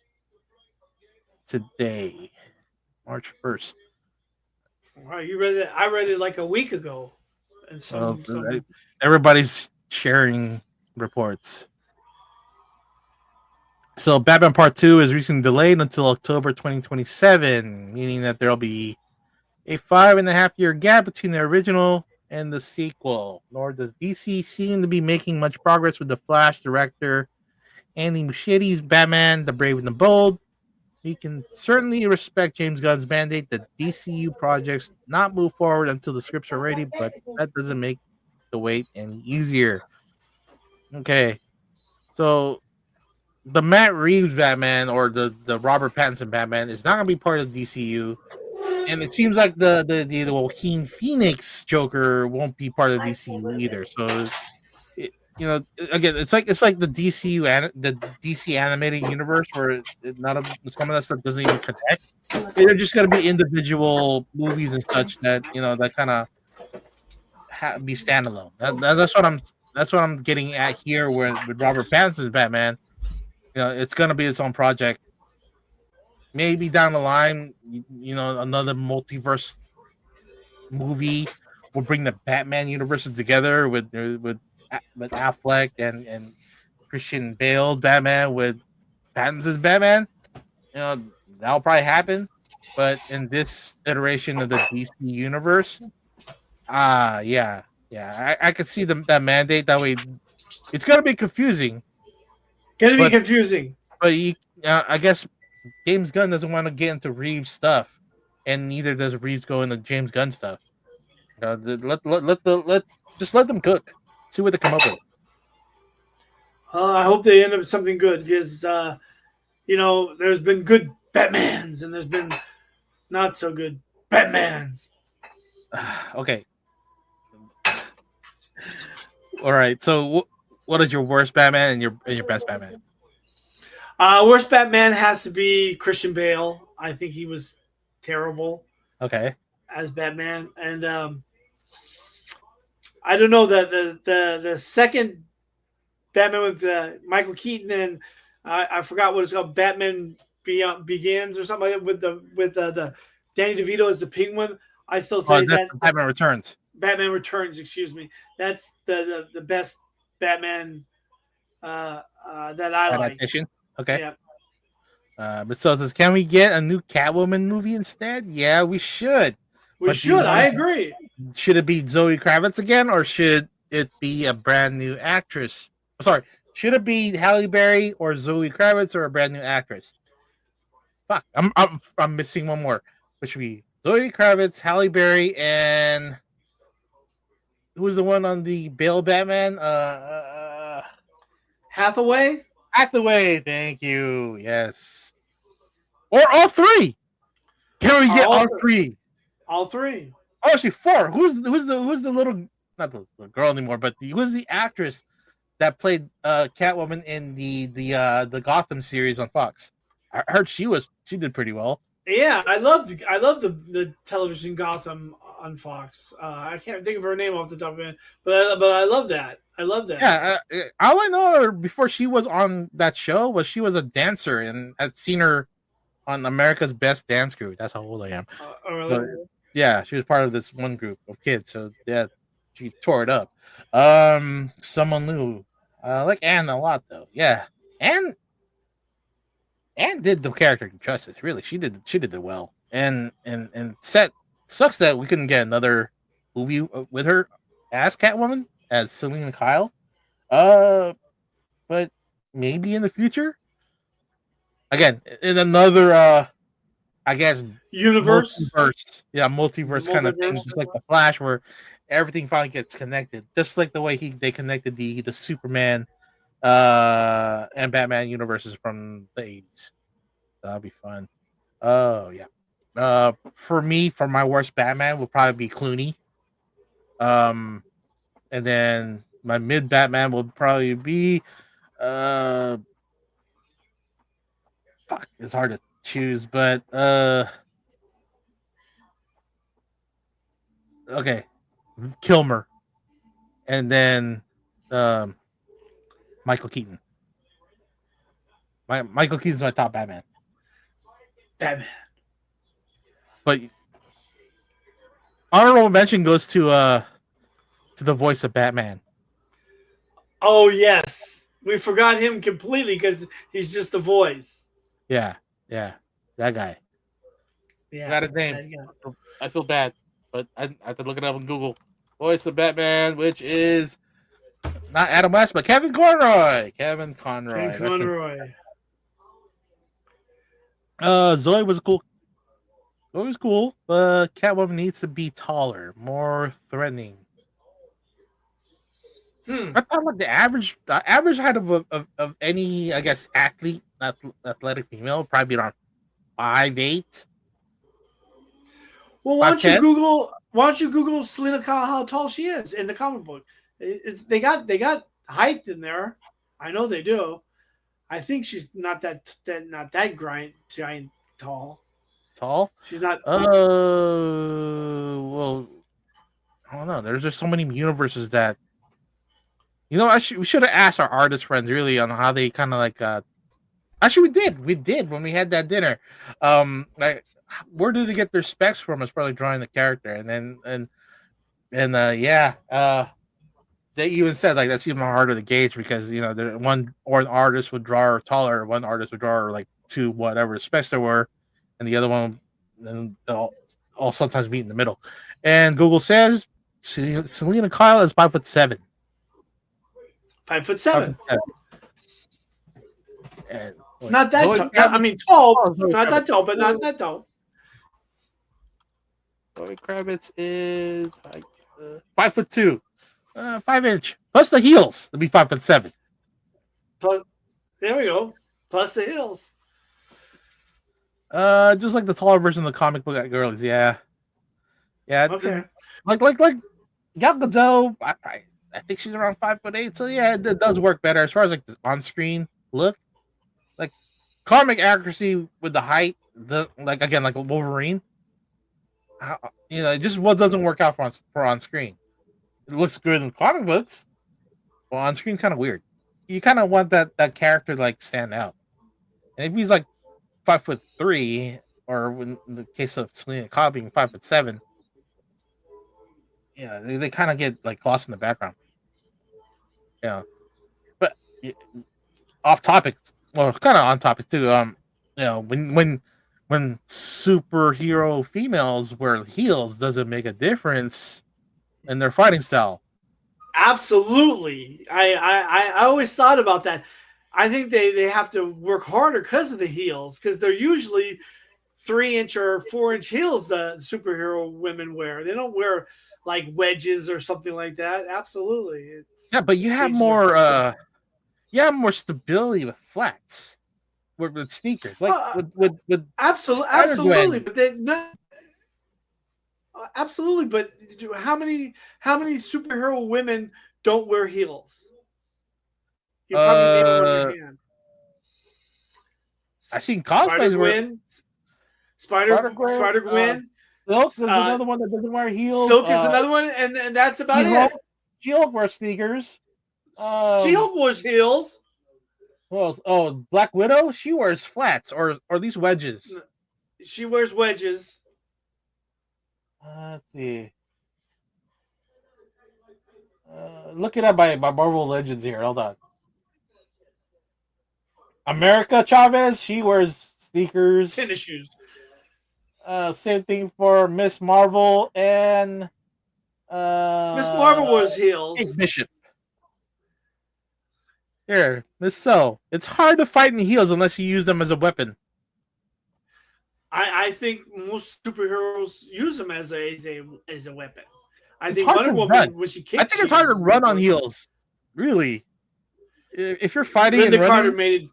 today, March 1st. Wow, you read it? I read it like a week ago. And everybody's sharing reports. So Batman Part 2 is recently delayed until October 2027, meaning that there'll be a 5.5-year gap between the original and the sequel. Nor does DC seem to be making much progress with the Flash director Andy Muschietti's Batman: The Brave and the Bold. We can certainly respect James Gunn's mandate that DCU projects not move forward until the scripts are ready, but that doesn't make the wait any easier. Okay, so the Matt Reeves Batman or the Robert Pattinson Batman is not going to be part of DCU. And it seems like the Joaquin Phoenix Joker won't be part of DCU either. So, again, it's like the DCU and the DC animated universe where some of that stuff doesn't even connect. They're just going to be individual movies and such that that kind of be standalone. That's what I'm getting at here with Robert Pattinson's Batman. It's going to be its own project. Maybe down the line, another multiverse movie will bring the Batman universes together with Affleck and Christian Bale's Batman with Pattinson's Batman. That'll probably happen. But in this iteration of the DC universe, I could see that mandate. That way, it's gonna be confusing. But I guess James Gunn doesn't want to get into Reeves stuff, and neither does Reeves go into James Gunn stuff. Let them cook. See what they come up with. I hope they end up with something good because there's been good Batmans and there's been not so good Batmans. Okay. All right. So what is your worst Batman and your best Batman? Worst Batman has to be Christian Bale. I think he was terrible Okay. as Batman, and I don't know the second Batman with Michael Keaton and I forgot what it's called, Batman Beyond Begins or something like that with the Danny DeVito as the Penguin. I still say That's that Batman Returns. Batman Returns. Excuse me. That's the best Batman that I like. Adaptation. Okay. Yeah. But so says, can we get a new Catwoman movie instead? Yeah, we should. We should. I agree. Should it be Zoe Kravitz again, or should it be a brand new actress? Sorry, should it be Halle Berry or Zoe Kravitz or a brand new actress? Fuck, I'm missing one more. Which should be Zoe Kravitz, Halle Berry, and who was the one on the Bale Batman? Hathaway. Hathaway. Thank you. Yes. Or all three. Can we get all three? All three. Oh, actually, four. Who's the little, not the little girl anymore, but who's the actress that played Catwoman in the Gotham series on Fox? I heard she did pretty well. Yeah, I love the television Gotham on Fox. I can't think of her name off the top of it, but I love that. I love that. Yeah, all I know her before she was on that show was she was a dancer, and I'd seen her on America's Best Dance Crew. That's how old I am. Really? So, yeah, she was part of this one group of kids. So yeah, she tore it up. Someone new. I like Anne a lot though. Yeah, Anne did the character justice. Really, she did it well. And sucks that we couldn't get another movie with her as Catwoman, as Selena Kyle. But maybe in the future. Again, in another I guess multiverse. Yeah, multiverse kind of thing, just like the Flash, where everything finally gets connected. Just like the way they connected the Superman and Batman universes from the 80s. That'll be fun. Oh yeah. For me, for my worst Batman will probably be Clooney. And then my mid Batman will probably be fuck, it's hard to choose, but okay, Kilmer, and then Michael Keaton. Michael Keaton's my top Batman. But honorable mention goes to the voice of Batman. Oh yes, we forgot him completely because he's just the voice. Yeah, that guy. Yeah, I got his name. I feel bad, but I have to look it up on Google. Voice of Batman, which is not Adam West, but Kevin Conroy. Kevin Conroy. Zoe was cool. Zoe was cool, but Catwoman needs to be taller, more threatening. I thought like the average height of any, I guess, athlete, athletic female, probably around 5'8". Well, why don't you Google Selena Kyle how tall she is in the comic book? They got height in there. I know they do. I think she's not that giant tall. Tall? She's not. Well, I don't know. There's just so many universes that. We should have asked our artist friends really on how they kind of like. Actually, we did when we had that dinner. Like, where do they get their specs from? It's probably drawing the character, and they even said like that's even harder to gauge because one artist would draw her taller, one artist would draw her like to whatever specs there were, and the other one, and they'll all sometimes meet in the middle. And Google says Selena Kyle is 5'7". 5'7". And, not that tall. I mean, tall. Not that tall, but not that tall. Zoe Kravitz is 5'2", 5" plus the heels. It'll be 5'7". Plus, there we go. Plus the heels. Just like the taller version of the comic book girls. Yeah. Okay. Like Gal Gadot. I think she's around 5'8". So yeah, it does work better as far as like the on-screen look. Like comic accuracy with the height, like a Wolverine. Just what doesn't work out for on screen. It looks good in comic books, but on screen kind of weird. You kind of want that character to like stand out. And if he's like 5'3", or in the case of Selena Kyle being 5'7", yeah, they kind of get like lost in the background. Yeah, but off topic. Well, kind of on topic too. When superhero females wear heels, does it make a difference in their fighting style? Absolutely. I always thought about that. I think they have to work harder because of the heels, because they're usually 3-inch or 4-inch heels the superhero women wear. They don't wear like wedges or something like that. Absolutely. But you have more stability with flats, with sneakers, like with absolutely, but they not. Absolutely, but how many superhero women don't wear heels? You probably name them on your hand. I've seen cosplays where Spider-Gwen. Silk is another one that doesn't wear heels. Silk is another one, and that's about it. She-Hulk wears sneakers. She-Hulk wears heels. Well, Black Widow, she wears flats or these wedges. She wears wedges. Let's see. Look it up by Marvel Legends here. Hold on. America Chavez, she wears sneakers. Tennis shoes. Same thing for Miss Marvel and Miss Marvel wears heels. Kate Bishop. Here, so it's hard to fight in heels unless you use them as a weapon. I think most superheroes use them as a weapon. I think Wonder Woman, when she kicks, I think it's hard to run on heels. Really, if you're fighting, Linda Carter made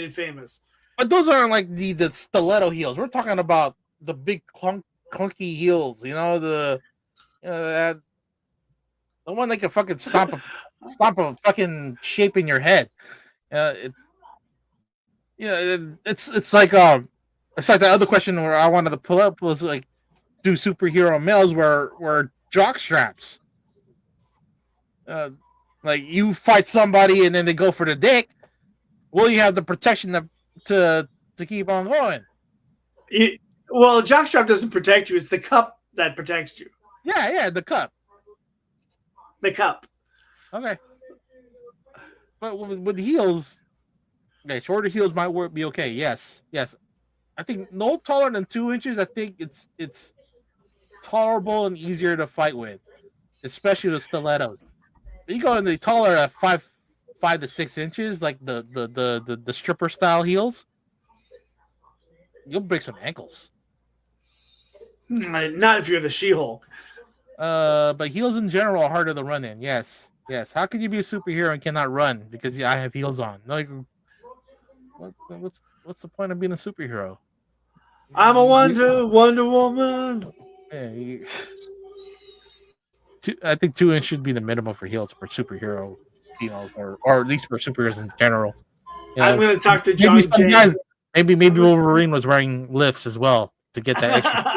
it famous. But those aren't like the stiletto heels. We're talking about the big clunky heels. The one that can fucking stomp a fucking shape in your head. It's like the other question where I wanted to pull up was like, do superhero males wear jock straps? Like you fight somebody and then they go for the dick. Will you have the protection to keep on going? Well, a jockstrap doesn't protect you. It's the cup that protects you. Yeah, the cup. The cup. Okay. But with heels, okay, shorter heels might be okay. Yes. I think no taller than 2 inches. I think it's tolerable and easier to fight with, especially the stilettos. You go in the taller at 5 to 6 inches, like the stripper style heels, you'll break some ankles. Not if you're the She-Hulk. But heels in general are harder to run in. Yes. How could you be a superhero and cannot run because I have heels on? No, what's the point of being a superhero? I'm a Wonder Woman. Yeah, I think 2 inches should be the minimum for heels for superhero females, or at least for superheroes in general. I'm going to talk to John James. Guys, maybe Wolverine was wearing lifts as well to get that extra.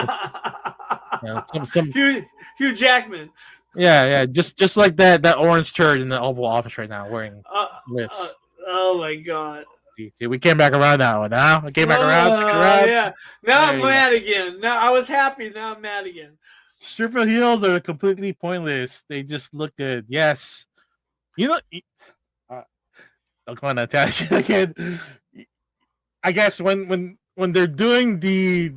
Hugh Jackman. Yeah, just like that orange turd in the Oval Office right now wearing lifts. Oh my God. See, we came back around that one. Now we came back around. Yeah. Now I'm mad again. Now I was happy. Now I'm mad again. Stripper heels are completely pointless. They just look good. Yes. I'm going to attach it again. I guess when they're doing the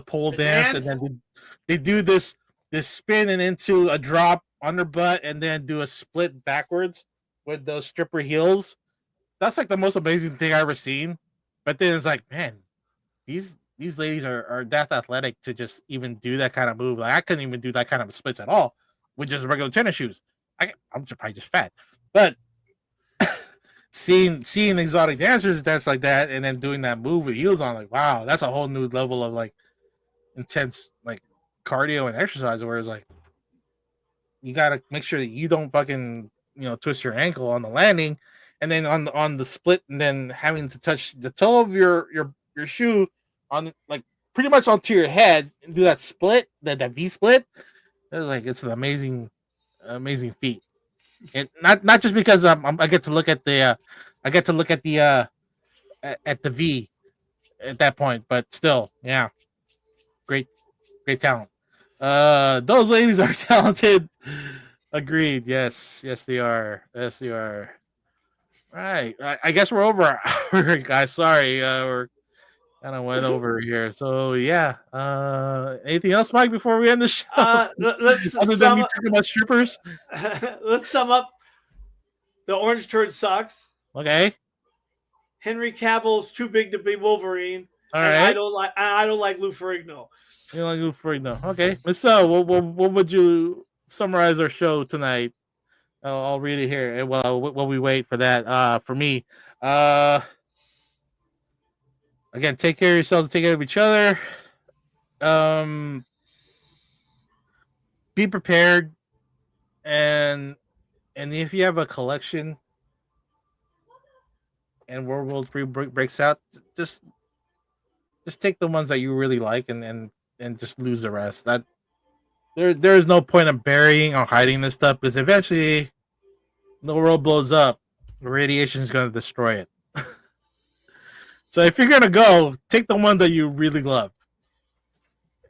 pole dance, and then they do this spin and into a drop on their butt and then do a split backwards with those stripper heels. That's like the most amazing thing I've ever seen. But then it's like, man, these ladies are that athletic to just even do that kind of move. Like I couldn't even do that kind of splits at all with just regular tennis shoes. I'm probably just fat. But seeing exotic dancers dance like that and then doing that move with heels on, like, wow, that's a whole new level of like intense like cardio and exercise. Where it's like, you gotta make sure that you don't fucking twist your ankle on the landing, and then on the split, and then having to touch the toe of your shoe on like pretty much onto your head and do that split, that V split. It's an amazing feat. And not just because I get to look at the at the V at that point, but still, yeah, great talent. Those ladies are talented. Agreed. Yes, they are. Yes, they are. All right. I guess we're over our hour, guys. Sorry, we're kind of went over here. So yeah. Anything else, Mike, before we end the show? Let's Other than me talking about strippers. Let's sum up. The orange turd sucks. Okay. Henry Cavill's too big to be Wolverine. All right. I don't like Lou Ferrigno. You don't like Lou Ferrigno. Okay. So, what would you summarize our show tonight? I'll read it here. While we wait for that. For me, again, take care of yourselves. Take care of each other. Be prepared, and if you have a collection and World War III breaks out, just take the ones that you really like and just lose the rest. That there is no point in burying or hiding this stuff, because eventually the world blows up. The radiation is going to destroy it. So if you're gonna go, take the one that you really love,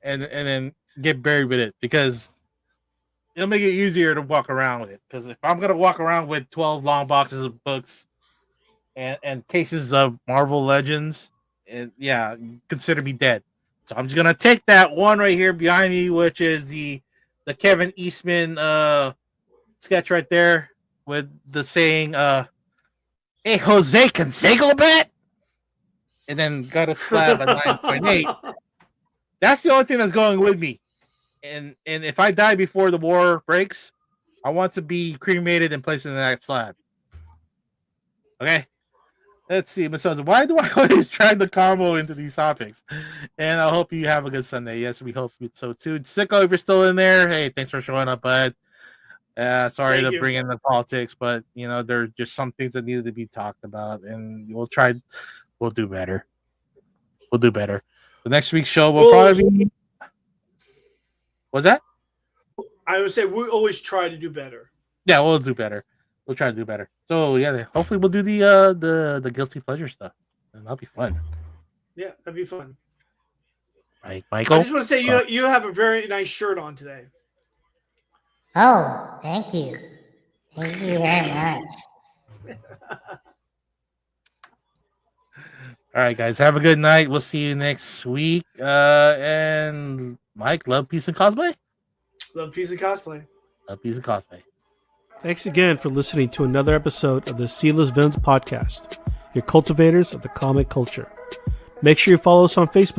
and then get buried with it, because it'll make it easier to walk around with it. Because if I'm gonna walk around with 12 long boxes of books and cases of Marvel Legends, and yeah, consider me dead. So I'm just gonna take that one right here behind me, which is the Kevin Eastman sketch right there with the saying, "Hey Jose Canseco bet," and then got a slab at 9.8. That's the only thing that's going with me. And if I die before the war breaks, I want to be cremated and placed in that slab. Okay? Let's see. Besides, why do I always drag the combo into these topics? And I hope you have a good Sunday. Yes, we hope so too. Sicko, if you're still in there, hey, thanks for showing up, bud. Sorry to bring in the politics, but there are just some things that needed to be talked about, and we'll do better. We'll do better. The next week's show will probably be. What's that? I would say we always try to do better. Yeah, we'll do better. We'll try to do better. So yeah, hopefully we'll do the guilty pleasure stuff, and that'll be fun. Yeah, that'd be fun. Right, Michael. I just want to say you have a very nice shirt on today. Oh, thank you. Thank you very much. All right, guys. Have a good night. We'll see you next week. And Mike, love, peace, and cosplay. Love, peace, and cosplay. Love, peace, and cosplay. Thanks again for listening to another episode of the Sealess Villains Podcast, your cultivators of the comic culture. Make sure you follow us on Facebook